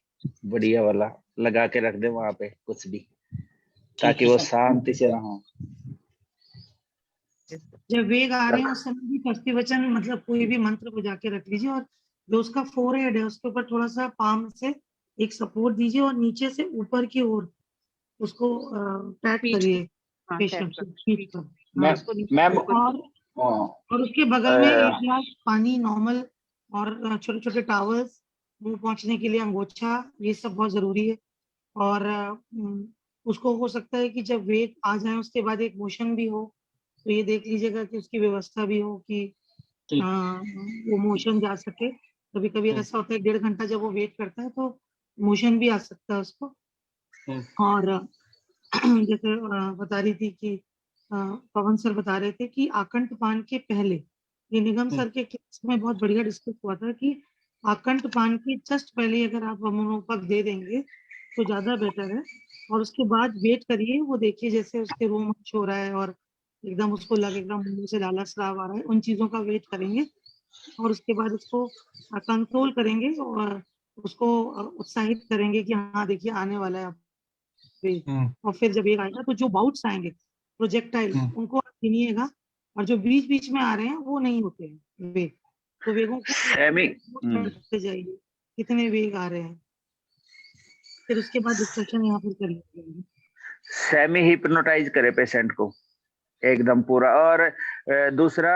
बढ़िया वाला लगा के रख दे वहां पे कुछ भी, ताकि वो शांति से रहो। जब वेग आ रहे हैं उस समय भी स्वस्ति वचन मतलब कोई भी मंत्र बजा के रख लीजिए, और जो उसका फोरहेड है उसके ऊपर थोड़ा सा पाम से एक सपोर्ट दीजिए और नीचे से ऊपर की ओर उसको पैट पीठ करिए हाँ, पेशेंट टैप को कर पीठ पीठ पर। मैं हाँ, उसको मैम बिल्कुल और उसके बगल में एक गिलास पानी नॉर्मल, और छोटे छोटे टॉवल्स, मुंह पोंछने के लिए अंगोछा, ये सब बहुत जरूरी है। और उसको हो सकता है कि जब वेग आ जाए उसके बाद एक मोशन भी हो, तो ये देख लीजिएगा कि उसकी व्यवस्था भी हो कि वो मोशन जा सके। कभी कभी ऐसा होता है 1.5 घंटा जब वो वेट करता है तो मोशन भी आ सकता है उसको। और जैसे बता रही थी कि पवन सर बता रहे थे कि आकंठ पान के पहले, ये निगम सर के क्लास में बहुत बढ़िया डिस्कस हुआ था कि आकंठ पान के जस्ट पहले अगर आप होम्योपैथ दे देंगे तो ज्यादा बेटर है। और उसके बाद वेट करिए, वो देखिए जैसे उसके रोम हो रहा है और एकदम उसको लगे एकदम मुंह से लाला स्राव आ रहा है, उन चीजों का वेट करेंगे। और उसके बाद उसको कंट्रोल करेंगे और उसको उत्साहित करेंगे कि हाँ देखिए आने वाला है वेग। और फिर जब वेग आएगा तो जो बाउट्स आएंगे प्रोजेक्टाइल उनको आप गिनिएगा, और जो बीच बीच में आ रहे हैं वो नहीं होते हैं वेग, तो वेगों को करते जाइए कितने वेग आ रहे हैं, फिर उसके बाद डिस्कशन यहाँ पर कर लीजिए। सेमी हिप्नोटाइज करे पेशेंट को एकदम पूरा। और दूसरा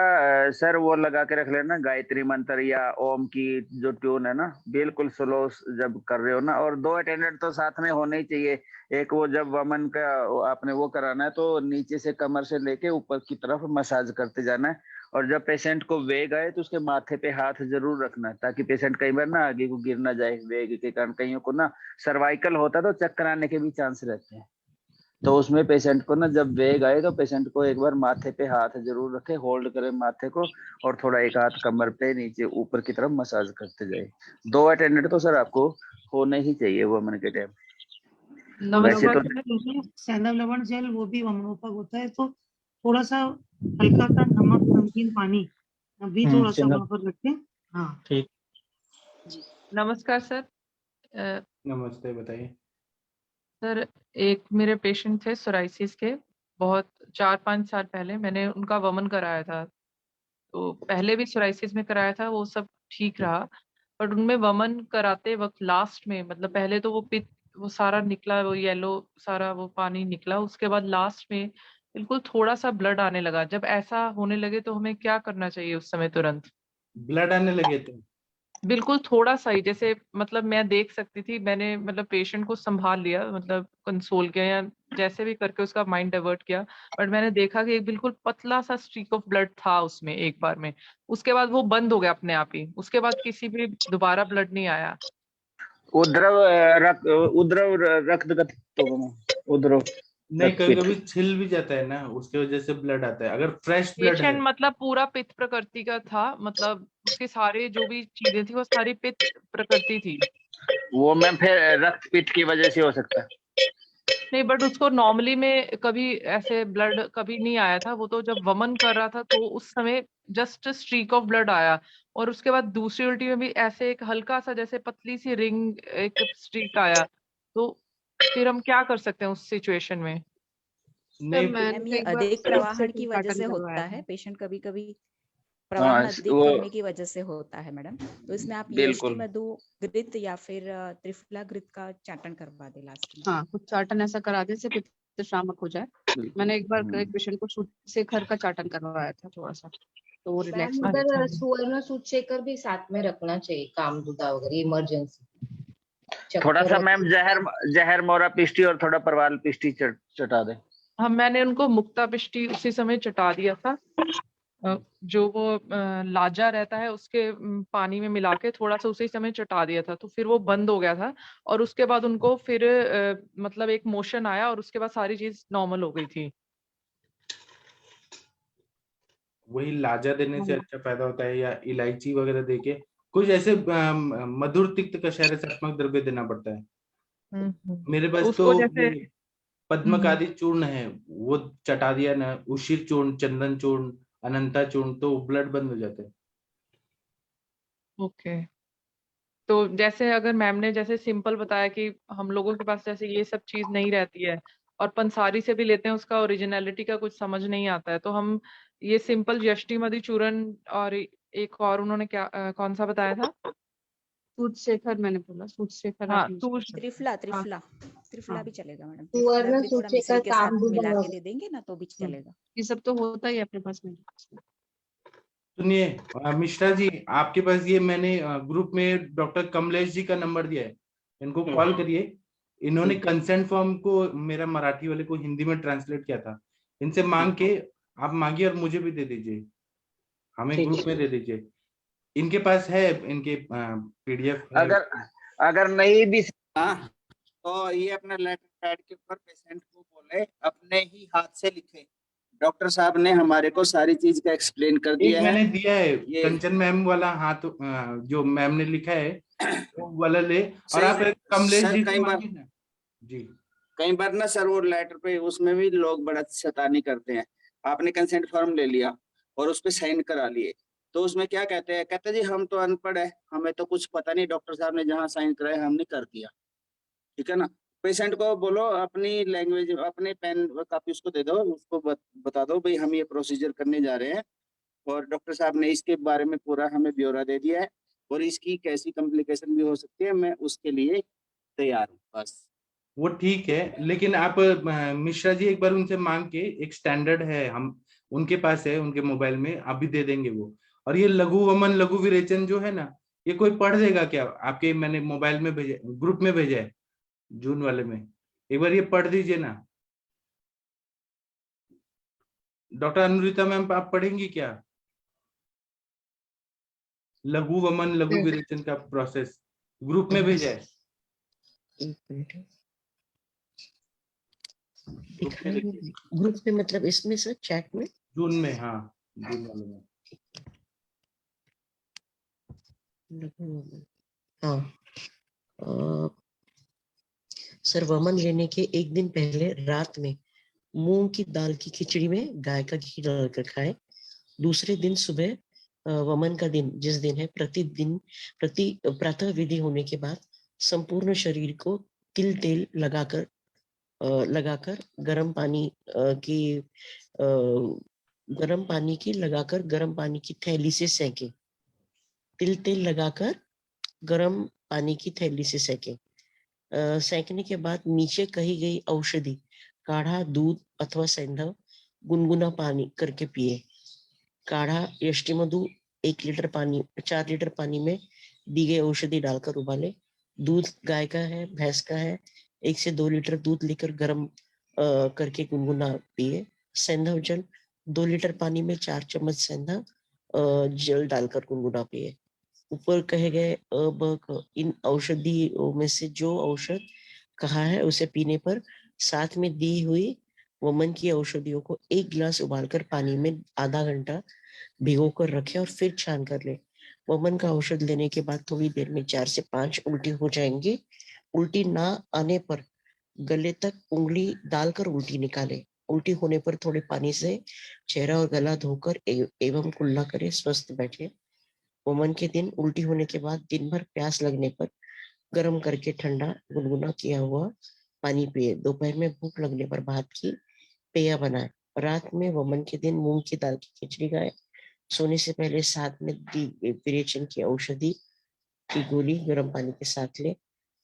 सर वो लगा के रख लेना गायत्री मंत्र या ओम की जो ट्यून है ना, बिल्कुल स्लो जब कर रहे हो ना। और 2 अटेंडेंट तो साथ में होने ही चाहिए। एक वो जब वमन का आपने वो कराना है तो नीचे से कमर से लेके ऊपर की तरफ मसाज करते जाना है। और जब पेशेंट को वेग आए तो उसके माथे पे हाथ जरूर रखना है, ताकि पेशेंट कई बार ना आगे को गिर ना जाए वेग के कारण। कईयों को ना सर्वाइकल होता है तो चक्कर आने के भी चांस रहते हैं। तो उसमें पेशेंट को ना जब वेग आए तो पेशेंट को एक बार माथे पे हाथ जरूर रखे, होल्ड करे माथे को, और थोड़ा एक हाथ कमर पे नीचे ऊपर की तरफ मसाज करते जाए। 2 अटेंडेंट तो सर आपको होने ही चाहिए वमन के टाइम। वैसे तो सैंधव लवण जेल वो भी वमनोपक होता है, तो थोड़ा सा हल्का सा नमक नमकीन पानी भी थोड़ा सा वहां पर रखें। हाँ ठीक। नमस्कार सर। नमस्ते, बताइए। सर एक मेरे पेशेंट थे सोराइसिस के, बहुत 4-5 साल पहले मैंने उनका वमन कराया था। तो पहले भी सोराइसिस में कराया था, वो सब ठीक रहा, बट उनमें वमन कराते वक्त लास्ट में, मतलब पहले तो वो पित्त वो सारा निकला, वो येलो सारा वो पानी निकला, उसके बाद लास्ट में बिल्कुल थोड़ा सा ब्लड आने लगा। जब ऐसा होने लगे तो हमें क्या करना चाहिए उस समय तुरंत? ब्लड आने लगे थे? बिल्कुल थोड़ा सा ही, जैसे मतलब मैं देख सकती थी, मैंने मतलब पेशेंट को संभाल लिया, मतलब कंसोल किया या जैसे भी करके उसका माइंड डाइवर्ट किया, बट मैंने देखा कि एक बिल्कुल पतला सा स्ट्रीक ऑफ ब्लड था उसमें एक बार में। उसके बाद वो बंद हो गया अपने आप ही, उसके बाद किसी भी दोबारा ब्लड नहीं आया। उद्रव रक्तगत उद्रव नहीं, कभी कभी छिल भी जाता है ना, उसके वजह से ब्लड आता है, अगर फ्रेश ब्लड है। पेशेंट मतलब पूरा पित्त प्रकृति का था, मतलब उसके सारे जो भी चीजें थी वो सारी पित्त प्रकृति थी। वो मैम फिर रक्तपित्त की वजह से हो सकता है। नहीं, बट उसको नॉर्मली में कभी ऐसे ब्लड कभी नहीं आया था, वो तो जब वमन कर रहा था तो उस समय जस्ट स्ट्रीक ऑफ ब्लड आया, और उसके बाद दूसरी उल्टी में भी ऐसे एक हल्का सा जैसे पतली सी रिंग एक स्ट्रीक आया। तो फिर हम क्या कर सकते हैं उस सिचुएशन में? नहीं, मैंने ये एक बार अधिक प्रवाहन की वजह पाटन से करवाया होता था। है, पेशेंट कभी कभी प्रवाहन अधिक होने की वजह से होता है मैडम। तो इसमें आप यष्टि मधु घृत या फिर त्रिफला घृत का चाटन करवा दे लास्ट में। हाँ, कुछ चाटन ऐसा करा दे, सिर्फ पित्त शामक हो जाए। मैंने एक बार एक पेशेंट को सूत शेखर का चाटन करवाया था थोड़ा सा, तो वो रिलैक्स हो गया था। सुवर्ण सूत शेखर भी साथ में रखना चाहिए, कामधुता वगैरह इमरजेंसी। थोड़ा सा मैम जहर मोरा पिष्टी और थोड़ा परवाल पिष्टी चटा दे। हाँ, मैंने उनको मुक्ता पिष्टी उसी समय चटा दिया था, जो वो लाजा रहता है उसके पानी में मिला के थोड़ा सा उसी समय चटा दिया था, तो फिर वो बंद हो गया था, और उसके बाद उनको फिर मतलब एक मोशन आया, और उसके बाद सारी चीज नॉर्मल हो गई थी। वही लाजा देने से अच्छा फायदा होता है, या इलायची वगैरह देके कुछ ऐसे मधुर तिक्त कषाय रसात्मक द्रव्य देना पड़ता है। मेरे पास तो पद्मकादी चूर्ण है, वो चटा दिया ना, उशिर चूर्ण, चंदन चूर्ण, अनंता चूर्ण, तो ब्लड बंद हो जाता है। ओके। तो जैसे अगर मैम ने जैसे सिंपल बताया कि हम लोगों के पास जैसे ये सब चीज नहीं रहती है, और पंसारी से भी लेते हैं, उसका ओरिजिनलिटी का कुछ समझ नहीं आता है, तो हम ये सिंपल यष्टि मधु चूर्ण और एक और उन्होंने क्या कौन सा बताया था? सूत शेखर मैंने बोला, सूत शेखर। हाँ, त्रिफला भी चलेगा मैडम। सुवर्ण सूत शेखर के साथ मिला के दे देंगे ना तो भी चलेगा। ये सब तो होता ही अपने पास में। सुनिए मिश्रा जी, आपके पास ये मैंने ग्रुप में डॉक्टर कमलेश जी का नंबर दिया है, इनको कॉल करिए। इन्होंने कंसेंट फॉर्म को मेरा मराठी वाले को हिंदी में ट्रांसलेट किया था, इनसे मांग के आप मांगिए और मुझे भी दे दीजिए, हमें ग्रुप में दे दीजिए। इनके पास है इनके पीडीएफ। अगर नहीं भी तो ये अपने लेटर पैड के ऊपर पेशेंट को बोले अपने ही हाथ से लिखे। डॉक्टर साहब ने हमारे को सारी चीज का एक्सप्लेन कर दिया है। मैंने दिया है कंचन मैम वाला हाथ, जो मैम ने लिखा है वो वाला ले, और आप कमलेश जी कई बार जी कई बार ना सर वो लेटर पे उसमें भी लोग बड़ा शैतानी करते हैं। आपने कंसेंट फॉर्म ले लिया और उस पर साइन करा लिए, तो उसमें क्या कहते हैं, कहते जी हम तो अनपढ़ है, हमें तो कुछ पता नहीं, डॉक्टर साहब ने जहाँ साइन कराया हमने कर दिया। ठीक है ना, पेशेंट को बोलो अपनी लैंग्वेज, अपने पेन कापी उसको दे दो, उसको बता दो भाई हम ये प्रोसीजर करने जा रहे हैं, और डॉक्टर साहब ने इसके बारे में पूरा हमें ब्यौरा दे दिया है, और इसकी कैसी कॉम्प्लिकेशन भी हो सकती है, मैं उसके लिए तैयार हूँ। बस वो ठीक है, लेकिन आप मिश्रा जी एक बार उनसे मांग के, एक स्टैंडर्ड है, हम उनके पास है, उनके मोबाइल में अभी दे देंगे वो। और ये लघु वमन लघु विरेचन जो है ना, ये कोई पढ़ देगा क्या? आपके मैंने मोबाइल में भेजा, ग्रुप में भेजा है जून वाले में, एक बार ये पढ़ दीजिए ना। डॉक्टर अनुरिता मैम आप पढ़ेंगी क्या लघु वमन लघु विरेचन का प्रोसेस? ग्रुप में भेजा है। ग्रुप में मतलब इसमें सर चैट में जून में, हाँ जून वाले में। हाँ सर, वमन लेने के एक दिन पहले रात में मूंग की दाल की खिचड़ी में गाय का घी डालकर खाएं। दूसरे दिन सुबह वमन का दिन जिस दिन है, प्रति प्रातः विधि होने के बाद संपूर्ण शरीर को तिल तेल लगाकर गर्म पानी की थैली से सेकें। तिल तेल लगाकर गर्म पानी की थैली से सेकें। सेकने के बाद नीचे कही गई औषधि काढ़ा, दूध अथवा सैंधव गुनगुना पानी करके पिए। काढ़ा यष्टि मधु 4 लीटर पानी में दी गई औषधि डालकर उबाले। दूध गाय का है, भैंस का है, 1 से 2 लीटर दूध लेकर गर्म करके गुनगुना पिए। सैंधव जल 2 लीटर पानी में 4 चम्मच सैंधव जल डालकर गुनगुना पिए। ऊपर कहे गए इन औषधियों में से जो औषध कहा है उसे पीने पर साथ में दी हुई वमन की औषधियों को 1 गिलास उबालकर पानी में आधा घंटा भिगोकर रखें और फिर छान कर ले। वमन का औषध लेने के बाद थोड़ी देर में 4 से 5 उल्टी हो जाएंगी। उल्टी ना आने पर गले तक उंगली डालकर उल्टी निकाले। उल्टी होने पर थोड़े पानी से चेहरा और गला धोकर एवं कुल्ला करे, स्वस्थ बैठे। वमन के दिन उल्टी होने के बाद दिन भर प्यास लगने पर गर्म करके ठंडा गुनगुना किया हुआ पानी पिए। दोपहर में भूख लगने पर भात की पेय बनाए। रात में वमन के दिन मूंग की दाल की खिचड़ी खाए। सोने से पहले साथ में दी विरेचन की औषधि की गोली गर्म पानी के साथ ले।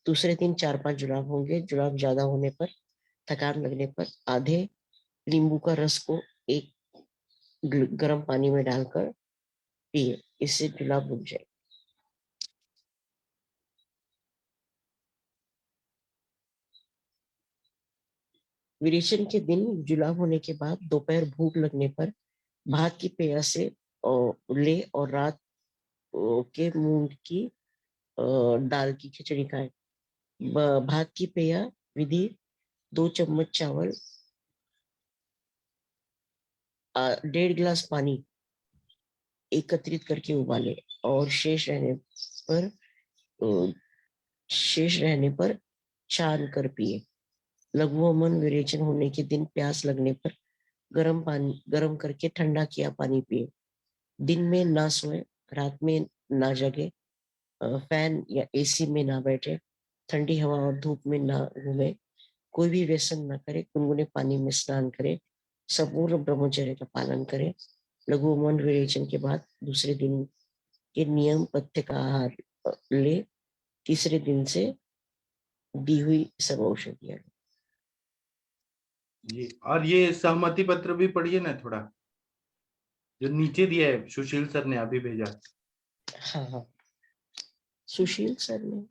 दूसरे दिन 4-5 जुलाब होंगे। जुलाब ज्यादा होने पर, थकान लगने पर आधे नींबू का रस को एक गर्म पानी में डालकर पिए। इससे जुलाब रुक जाए। विरेचन के दिन जुलाब होने के बाद दोपहर भूख लगने पर भात की पेय से ले और रात के मूंग की दाल की खिचड़ी खाए। भात की पेय विधि 2 चम्मच चावल, 1.5 गिलास पानी एकत्रित करके उबाले और शेष रहने पर छान कर पिए। लघु वमन विरेचन होने के दिन प्यास लगने पर गर्म करके ठंडा किया पानी पिए। दिन में ना सोए, रात में ना जगे, फैन या एसी में ना बैठे, ठंडी हवा और धूप में ना घूमे, कोई भी व्यसन ना करे, गुनगुने पानी में स्नान करे, संपूर्ण ब्रह्मचर्य का पालन करे। लघु वमन विरेचन के बाद दूसरे दिन के नियम पथ्य का आहार ले। तीसरे दिन से दी हुई सब औषधियां। जी, और ये सहमति पत्र भी पढ़िए ना थोड़ा, जो नीचे दिया है, सुशील सर ने अभी भेजा। हाँ, सुशील सर ने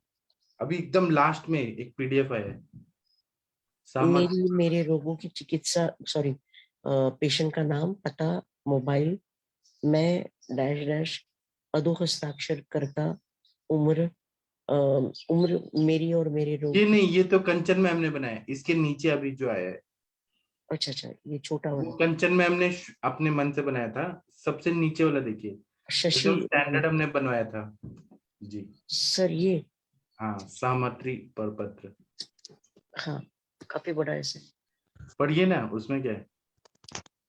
अभी एकदम लास्ट में एक पीडीएफ है। मेरे रोगों की चिकित्सा, पेशेंट का नाम, पता, मोबाइल, मैं डैश अधो हस्ताक्षर करता, उम्र मेरी और मेरे रोग। ये नहीं, ये तो कंचन मैम ने बनाया। इसके नीचे अभी जो आया है, अच्छा, ये छोटा वाला कंचन मैम ने अपने मन से बनाया था। सबसे नीचे वाला देखिए, शशि स्टैंडर्ड हमने बनवाया था। जी सर, ये हाँ, सहमति पर पत्र। हाँ, काफी बड़ा है सर। पढ़िए ना, उसमें क्या है।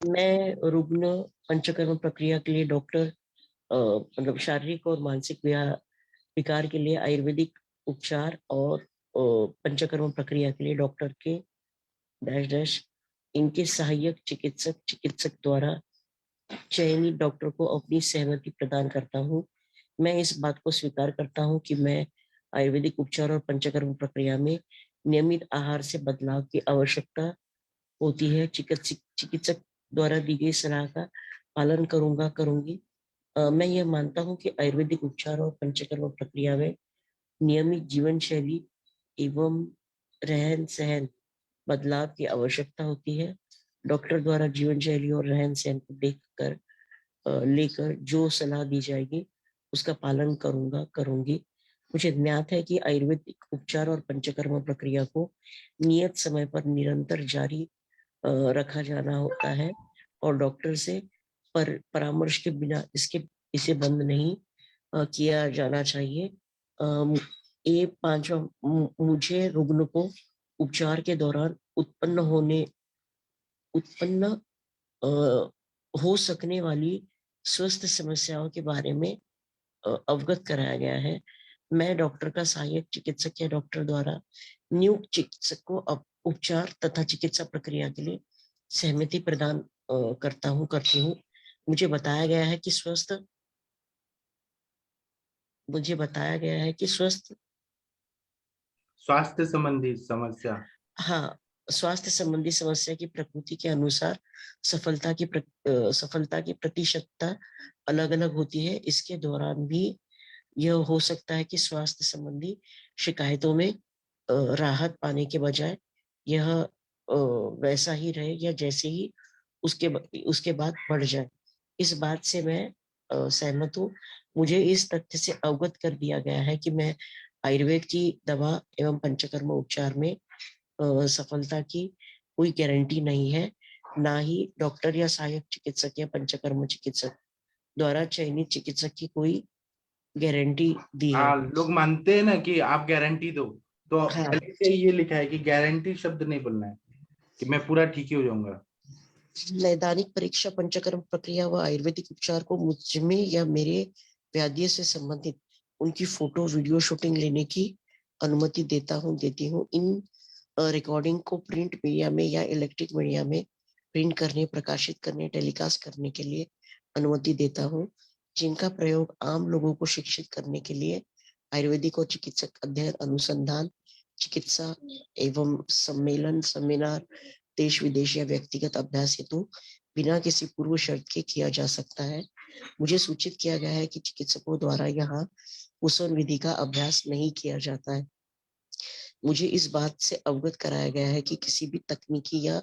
मैं रुग्ण पंचकर्म प्रक्रिया के लिए डॉक्टर, मतलब शारीरिक और मानसिक विकार के लिए आयुर्वेदिक उपचार और पंचकर्म प्रक्रिया के लिए डॉक्टर के डैश इनके सहायक चिकित्सक द्वारा चयनित डॉक्टर को अपनी सहमति प्रदान करता हूँ। मैं इस बात को स्वीकार करता हूँ कि मैं आयुर्वेदिक उपचार और पंचकर्म प्रक्रिया में नियमित आहार से बदलाव की आवश्यकता होती है। चिकित्सक द्वारा दी गई सलाह का पालन करूंगी। मैं यह मानता हूँ कि आयुर्वेदिक उपचार और पंचकर्म प्रक्रिया में नियमित जीवन शैली एवं रहन सहन बदलाव की आवश्यकता होती है। डॉक्टर द्वारा जीवन शैली और रहन सहन को लेकर जो सलाह दी जाएगी उसका पालन करूंगी। मुझे ज्ञात है कि आयुर्वेदिक उपचार और पंचकर्म प्रक्रिया को नियत समय पर निरंतर जारी रखा जाना होता है और डॉक्टर से परामर्श के बिना इसे बंद नहीं किया जाना चाहिए। ये पांचवा, मुझे रुग्ण को उपचार के दौरान उत्पन्न हो सकने वाली स्वास्थ्य समस्याओं के बारे में अवगत कराया गया है। मैं डॉक्टर का सहायक चिकित्सक या डॉक्टर द्वारा नियुक्त चिकित्सक को उपचार तथा चिकित्सा प्रक्रिया के लिए सहमति प्रदान करती हूँ। मुझे बताया गया है कि स्वास्थ्य संबंधी समस्या, हाँ, स्वास्थ्य संबंधी समस्या की प्रकृति के अनुसार सफलता की प्रतिशतता अलग अलग होती है। इसके दौरान भी यह हो सकता है कि स्वास्थ्य संबंधी शिकायतों में राहत पाने के बजाय यह वैसा ही रहे या जैसे ही उसके बाद बढ़ जाए। इस बात से मैं सहमत हूँ। मुझे इस तथ्य से अवगत कर दिया गया है कि मैं आयुर्वेद की दवा एवं पंचकर्म उपचार में सफलता की कोई गारंटी नहीं है, ना ही डॉक्टर या सहायक चिकित्सक या पंचकर्म चिकित्सक द्वारा चयनित चिकित्सक की कोई गारंटी दी है। लोग मानते हैं ना कि आप गारंटी दो, तो हाँ, पहले से ये लिखा है कि गारंटी शब्द नहीं बोलना है कि मैं पूरा ठीक ही हो जाऊंगा। नैदानिक परीक्षा, पंचकर्म प्रक्रिया व आयुर्वेदिक उपचार को मुझमें या मेरे व्याधि से संबंधित उनकी फोटो वीडियो शूटिंग लेने की अनुमति देती हूँ। इन रिकॉर्डिंग को प्रिंट मीडिया में या इलेक्ट्रिक मीडिया में प्रिंट करने, प्रकाशित करने, टेलीकास्ट करने के लिए अनुमति देता हूँ, जिनका प्रयोग आम लोगों को शिक्षित करने के लिए आयुर्वेदिक और चिकित्सक अध्ययन, अनुसंधान, चिकित्सा एवं सम्मेलन, सेमिनार, देश विदेश या व्यक्तिगत अभ्यास हेतु बिना किसी पूर्व शर्त के किया जा सकता है। मुझे सूचित किया गया है कि चिकित्सकों द्वारा यहाँ पुसन विधि का अभ्यास नहीं किया जाता है। मुझे इस बात से अवगत कराया गया है कि किसी भी तकनीकी या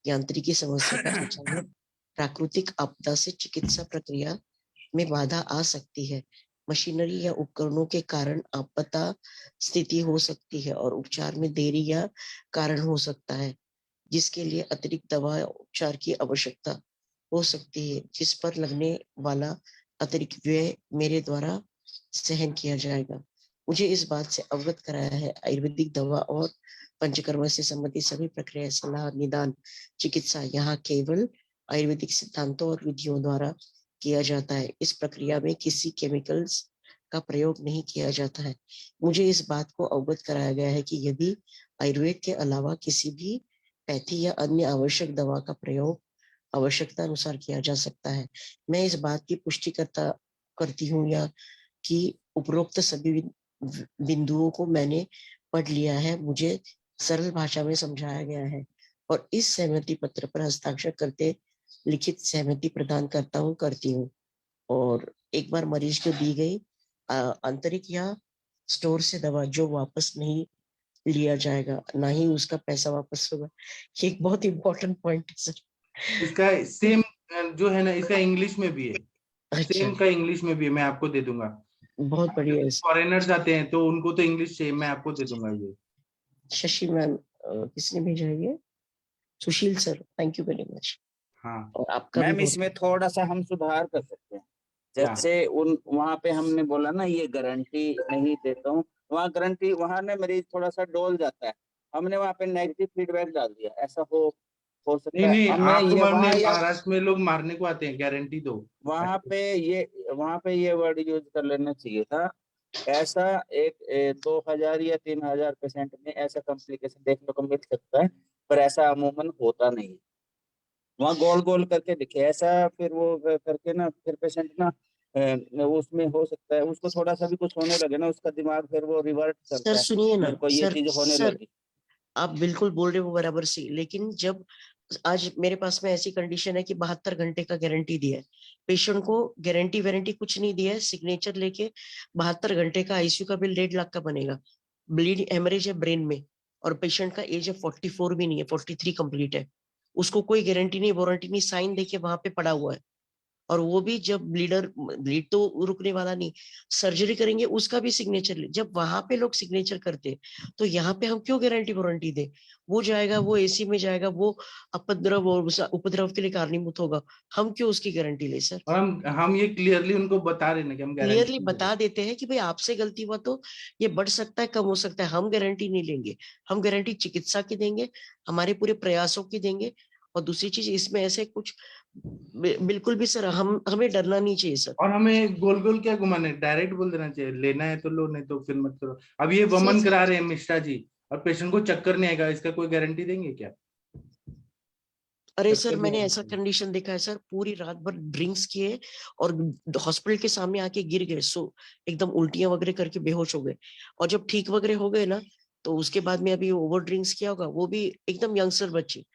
यांत्रिकी समस्या का संचालन प्राकृतिक आपदा से चिकित्सा प्रक्रिया में बाधा आ सकती है। मशीनरी या उपकरणों के कारण आपदा स्थिति हो सकती है और उपचार में देरी या कारण हो सकता है, जिसके लिए अतिरिक्त दवा उपचार की आवश्यकता हो सकती है, जिस पर लगने वाला अतिरिक्त व्यय मेरे द्वारा सहन किया जाएगा। मुझे इस बात से अवगत कराया है आयुर्वेदिक दवा और पंचकर्म से संबंधित सभी प्रक्रिया, सलाह, निदान, चिकित्सा यहाँ केवल आयुर्वेदिक सिद्धांतों और विधियों द्वारा किया जाता है। इस प्रक्रिया में किसी केमिकल्स का प्रयोग नहीं किया जाता है। मुझे इस बात को अवगत कराया गया है कि यदि आयुर्वेद के अलावा किसी भी पैथी या अन्य आवश्यक दवा का प्रयोग आवश्यकता अनुसार किया जा सकता है। मैं इस बात की पुष्टि करती हूँ या कि उपरोक्त सभी बिंदुओं को मैंने पढ़ लिया है, मुझे सरल भाषा में समझाया गया है और इस सहमति पत्र पर हस्ताक्षर करते लिखित सहमति प्रदान करती हूँ। और एक बार मरीज को दी गई आंतरिक या स्टोर से दवा जो वापस नहीं लिया जाएगा, ना ही उसका पैसा वापस होगा। ये एक बहुत इंपॉर्टेंट पॉइंट है सर। इसका सेम जो है ना, इसका इंग्लिश में भी है। अच्छा, सेम का इंग्लिश में भी है, मैं आपको दे दूंगा। बहुत बढ़िया है। फॉरेनर्स आते हैं तो उनको तो इंग्लिश चाहिए, मैं आपको दे दूंगा ये। शशि मैम, किसने भेजा है ये? Sushil sir, thank you very much. हाँ, और आपका मैम भी इसमें थोड़ा सा हम सुधार कर सकते हैं। जैसे वहां पे हमने बोला ना ये गारंटी नहीं देता हूँ, वहाँ गारंटी, वहां ना मरीज थोड़ा सा डोल जाता है, हमने वहाँ पे नेगेटिव फीडबैक डाल दिया। ऐसा हो सकता है। नहीं, हमने आपको ये वहाँ महाराष्ट्र में लोग मारने को आते हैं, गारंटी दो। वहां पे ये वर्ड यूज कर लेना चाहिए था। ऐसा 2000 या 3000 पेशेंट में ऐसा कॉम्प्लिकेशन देखने को मिल सकता है, पर ऐसा अमूमन होता नहीं है। वहाँ गोल गोल करके लिखे ऐसा, फिर वो करके ना फिर पेशेंट ना उसमें हो सकता है उसको थोड़ा सा भी कुछ होने लगे ना, उसका दिमाग फिर वो रिवर्ट करता सर है। सुनिए ना, मेरे को ये चीज होने लगी। आप बिल्कुल बोल रहे हो बराबर से, लेकिन जब आज मेरे पास में ऐसी कंडीशन है कि 72 घंटे का गारंटी दिया है, पेशेंट को गारंटी वारंटी कुछ नहीं दिया है, सिग्नेचर लेके 72 घंटे का आईसीयू का बिल 1.5 लाख का बनेगा। ब्लीड हेमरेज है ब्रेन में और पेशेंट का एज है 44 भी नहीं है, 43 कंप्लीट है। उसको कोई गारंटी नहीं, वारंटी नहीं, साइन देके वहां पे पड़ा हुआ है। और वो भी जब ब्लीड तो रुकने वाला नहीं, सर्जरी करेंगे उसका भी सिग्नेचर ले। जब वहां पे लोग सिग्नेचर करते तो यहाँ पे हम क्यों गारंटी वारंटी दे? वो जाएगा, वो एसी में जाएगा, वो अपद्रव और उपद्रव के लिए कारणीभूत होगा, हम क्यों उसकी गारंटी ले सर? और हम ये क्लियरली उनको बता रहे हैं कि हम क्लियरली गारंटी बता देते हैं कि भाई आपसे गलती हुआ तो ये बढ़ सकता है, कम हो सकता है, हम गारंटी नहीं लेंगे। हम गारंटी चिकित्सा की देंगे, हमारे पूरे प्रयासों की देंगे। और दूसरी चीज इसमें ऐसे कुछ बिल्कुल भी सर हमें डरना नहीं चाहिए सर। और हमें गोल गोल क्या घुमाना है, डायरेक्ट बोल देना चाहिए, लेना है तो लो, नहीं तो फिर मत करो। अब ये वमन करा रहे हैं मिश्रा जी और पेशेंट को चक्कर नहीं आएगा, इसका कोई गारंटी देंगे क्या? अरे सर मैंने ऐसा कंडीशन देखा है सर, पूरी रात भर ड्रिंक्स किए और हॉस्पिटल के सामने आके गिर गए, सो एकदम उल्टियां वगैरह करके बेहोश हो गए। और जब ठीक वगैरह हो गए ना, तो उसके बाद में अभी ओवर ड्रिंक्स किया होगा, वो भी एकदम यंगस्टर बच्चे।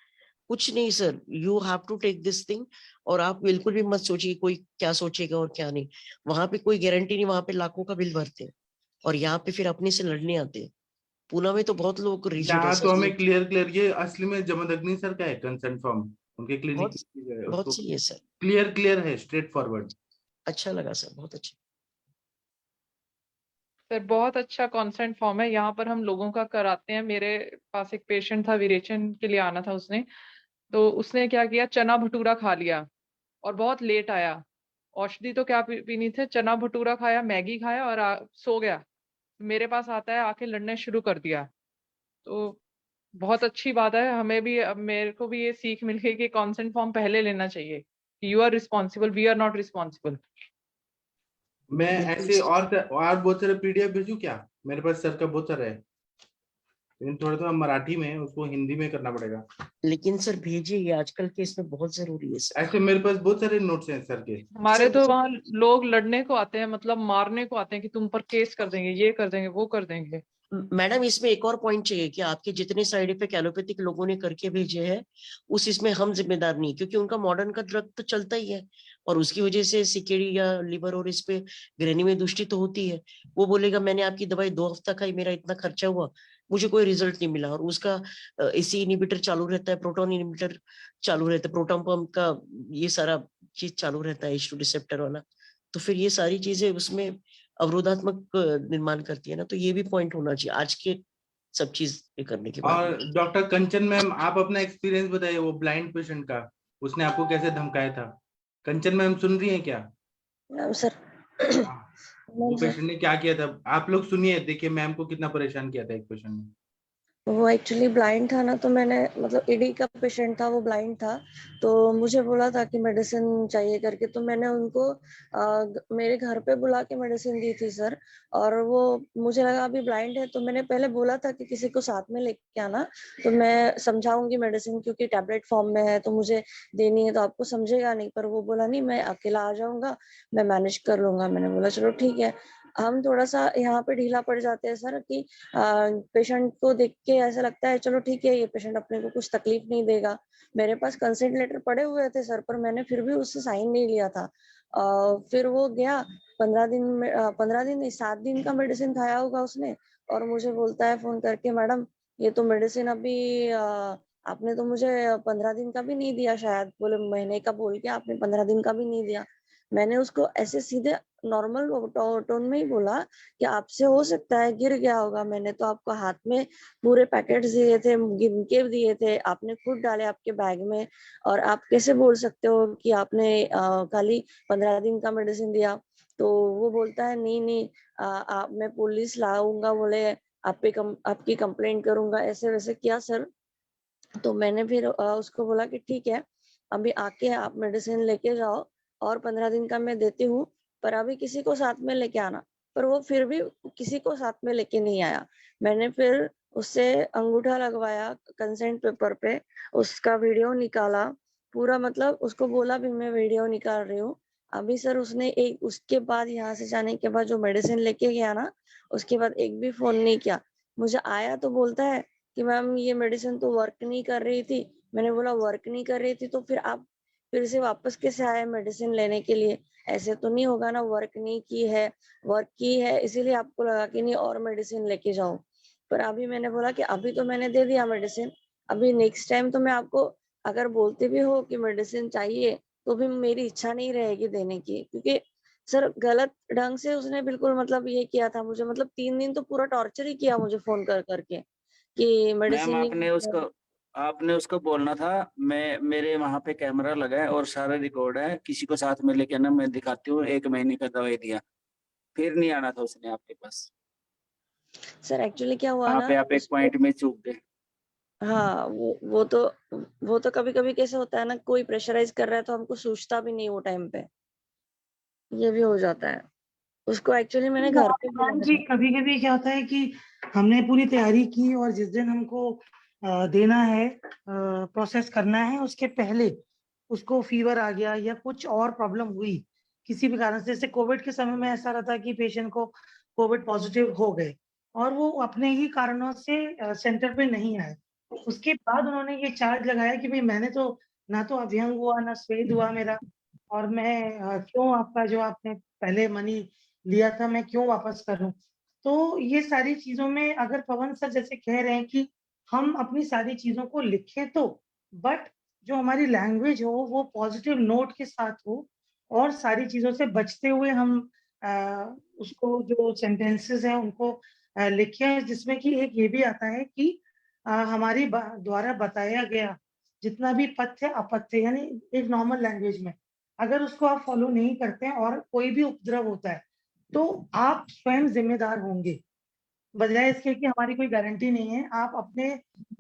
कुछ नहीं sir, you have to take this thing. और आप बिल्कुल भी मत सोचिए कोई क्या सोचेगा और क्या नहीं। वहां पे कोई गारंटी नहीं, वहां पे लाखों का बिल भरते हैं और यहाँ पे फिर अपने से लड़ने आते हैं। पूना में तो बहुत लोग रिजिड है यहाँ सर। तो हमें क्लियर ये असली में जमदग्नि सर का है कंसर्न फॉर्म, उनके क्लिनिक बहुत सही है सर, क्लियर है, स्ट्रेट फॉरवर्ड। अच्छा लगा सर, बहुत अच्छा सर। बहुत अच्छा कॉन्सेंट फॉर्म है, यहाँ पर हम लोगों का कराते हैं। मेरे पास एक पेशेंट था, विरेचन के लिए आना था उसने, तो उसने क्या किया, चना भटूरा खा लिया और बहुत लेट आया। औषधि तो क्या पीनी थे, चना भटूरा खाया, मैगी खाया और सो गया। मेरे पास आता है, आके लड़ने शुरू कर दिया। तो बहुत अच्छी बात है, हमें भी, अब मेरे को भी ये सीख मिल गई कि कॉन्सेंट फॉर्म पहले लेना चाहिए। You are responsible, we are not responsible. मैं ऐसे और बहुत सारे पीडीएफ भेजू क्या? मेरे पास सर का बहुत सारा है, लेकिन थोड़ा मराठी में, उसको हिंदी में करना पड़ेगा। लेकिन सर भेजिए, ये आजकल के इसमें बहुत जरूरी है सर। ऐसे मेरे पास बहुत सारे नोट्स हैं सर के। हमारे तो वहाँ लोग लड़ने को आते हैं, मतलब मारने को आते हैं कि तुम पर केस कर देंगे, ये कर देंगे, वो कर देंगे। मैडम इसमें एक और पॉइंट चाहिए कि आपके जितने साइड इफेक्ट एलोपैथिक लोगों ने करके भेजे हैं, उस इसमें हम जिम्मेदार नहीं, क्योंकि उनका मॉडर्न का ड्रग तो चलता ही है और उसकी वजह से सीकेडी या लिवर और इस पे ग्रेनी में दृष्टि तो होती है। वो बोलेगा मैंने आपकी दवाई 2 हफ्ता खाई, मेरा इतना खर्चा हुआ, मुझे कोई रिजल्ट नहीं मिला। और उसका एसी इनिबिटर चालू रहता है, प्रोटॉन इनिबिटर चालू रहता है, प्रोटॉन पंप का ये सारा चीज चालू रहता है, H2 रिसेप्टर वाला। तो फिर ये सारी चीजें उसमें अवरोधात्मक निर्माण करती है ना, तो ये भी पॉइंट होना चाहिए आज के सब चीज करने के बाद। और डॉक्टर कंचन मैम, आप अपना एक्सपीरियंस बताइए, वो ब्लाइंड पेशेंट का, उसने आपको कैसे धमकाया था? कंचन मैम सुन रही हैं क्या? सर वो पेशेंट ने क्या किया था, आप लोग सुनिए, देखिए मैम को कितना परेशान किया था एक पेशेंट ने। वो एक्चुअली ब्लाइंड था ना, तो मैंने मतलब ईडी का पेशेंट था, वो ब्लाइंड था, तो मुझे बोला था कि मेडिसिन चाहिए करके, तो मैंने उनको मेरे घर पे बुला के मेडिसिन दी थी सर। और वो मुझे लगा अभी ब्लाइंड है, तो मैंने पहले बोला था कि किसी को साथ में लेके आना, तो मैं समझाऊंगी मेडिसिन, क्योंकि टैबलेट फॉर्म में है तो मुझे देनी है, तो आपको समझेगा नहीं। पर वो बोला नहीं, मैं अकेला आ जाऊंगा, मैं मैनेज कर लूंगा। मैंने बोला चलो ठीक है। हम थोड़ा सा यहाँ पे ढीला पड़ जाते हैं सर कि पेशेंट को देख के ऐसा लगता है चलो ठीक है, ये पेशेंट अपने को कुछ तकलीफ नहीं देगा। मेरे पास कंसेंट लेटर पड़े हुए थे सर, पर मैंने फिर भी उससे साइन नहीं लिया था। फिर वो गया 15 दिन में, 15 दिन नहीं, 7 दिन का मेडिसिन खाया होगा उसने, और मुझे बोलता है फोन करके, मैडम ये तो मेडिसिन अभी आपने तो मुझे 15 दिन का भी नहीं दिया, शायद बोले महीने का बोल के आपने 15 दिन का भी नहीं दिया। मैंने उसको ऐसे सीधे नॉर्मल टोन में ही बोला कि आपसे हो सकता है गिर गया होगा, मैंने तो आपको हाथ में पूरे पैकेट्स दिए थे, गिन के दिए थे, आपने खुद डाले आपके बैग में, और आप कैसे बोल सकते हो कि आपने खाली 15 दिन का मेडिसिन दिया। तो वो बोलता है नहीं नहीं, मैं पुलिस लाऊंगा, बोले आपकी कंप्लेंट करूंगा, ऐसे वैसे किया सर। तो मैंने फिर उसको बोला कि ठीक है, अभी आके आप मेडिसिन लेके जाओ और 15 दिन का मैं देती हूँ, पर अभी किसी को साथ में लेके आना। पर वो फिर भी किसी को साथ में लेके नहीं आया। मैंने फिर उससे अंगूठा लगवाया कंसेंट पेपर पे, उसका वीडियो निकाला पूरा, मतलब उसको बोला भी मैं वीडियो निकाल रही हूँ। अभी सर उसने उसके बाद यहाँ से जाने के बाद जो मेडिसिन लेके गया ना, उसके बाद एक भी फोन नहीं किया। मुझे आया तो बोलता है कि मैम ये मेडिसिन तो वर्क नहीं कर रही थी। मैंने बोला वर्क नहीं कर रही थी तो फिर आप फिर से वापस कैसे आए मेडिसिन लेने के लिए? ऐसे तो नहीं होगा ना, वर्क नहीं की है, वर्क की है इसीलिए आपको लगा कि नहीं और मेडिसिन लेके जाओ। पर अभी मैंने बोला कि अभी तो मैंने दे दिया मेडिसिन, अभी नेक्स्ट टाइम तो मैं आपको अगर बोलते भी हो कि मेडिसिन चाहिए तो भी मेरी इच्छा नहीं रहेगी देने की, क्योंकि सर गलत ढंग से उसने बिल्कुल मतलब ये किया था मुझे, मतलब 3 दिन तो पूरा टॉर्चर ही किया मुझे फोन कर करके कि मैम मेडिसिन आपने उसको बोलना था, मेरे वहां पे कैमरा लगा है और सारा रिकॉर्ड है, किसी को साथ में लेके ना मैं दिखाती हूँ, 1 महीने का दवाई दिया, फिर नहीं आना था उसने आपके पास। सर एक्चुअली क्या हुआ वहाँ ना पे आप एक पॉइंट में चूक गए। हाँ, वो तो कभी कभी कैसे होता है ना, कोई प्रेशराइज कर रहा है तो हमको सूझता भी नहीं वो टाइम पे, ये भी हो जाता है। उसको एक्चुअली मैंने घर पे मैम बुलाया जी, था। कभी कभी क्या होता है कि हमने पूरी तैयारी की और जिस दिन हमको देना है, प्रोसेस करना है, उसके पहले उसको फीवर आ गया या कुछ और प्रॉब्लम हुई किसी भी कारण से। जैसे कोविड के समय में ऐसा रहता कि पेशेंट को कोविड पॉजिटिव हो गए और वो अपने ही कारणों से सेंटर पे नहीं आए। उसके बाद उन्होंने ये चार्ज लगाया कि भाई मैंने तो ना तो अभ्यंग हुआ ना स्वेद हुआ मेरा, और मैं क्यों आपका जो आपने पहले मनी लिया था मैं क्यों वापस करूं। तो ये सारी चीजों में अगर पवन सर जैसे कह रहे हैं कि हम अपनी सारी चीजों को लिखें तो, बट जो हमारी लैंग्वेज हो वो पॉजिटिव नोट के साथ हो और सारी चीजों से बचते हुए हम उसको जो सेंटेंसेस हैं उनको लिखें, जिसमें कि एक ये भी आता है कि हमारी द्वारा बताया गया जितना भी पथ्य अपथ्य, यानी एक नॉर्मल लैंग्वेज में अगर उसको आप फॉलो नहीं करते हैं और कोई भी उपद्रव होता है तो आप स्वयं जिम्मेदार होंगे, बजाय इसके कि हमारी कोई गारंटी नहीं है। आप अपने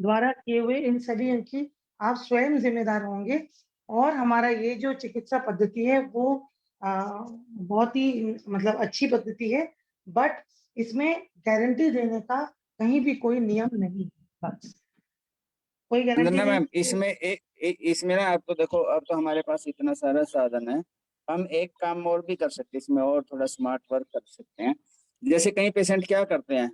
द्वारा किए हुए इन सभी इनकी आप स्वयं जिम्मेदार होंगे। और हमारा ये जो चिकित्सा पद्धति है वो बहुत ही मतलब अच्छी पद्धति है, बट इसमें गारंटी देने का कहीं भी कोई नियम नहीं है। बस कोई गारंटी वंदना नहीं मैम, है। इसमें ना अब तो देखो, अब तो हमारे पास इतना सारा साधन है, हम एक काम और भी कर सकते हैं इसमें, और थोड़ा स्मार्ट वर्क कर सकते हैं। जैसे कई पेशेंट क्या करते हैं,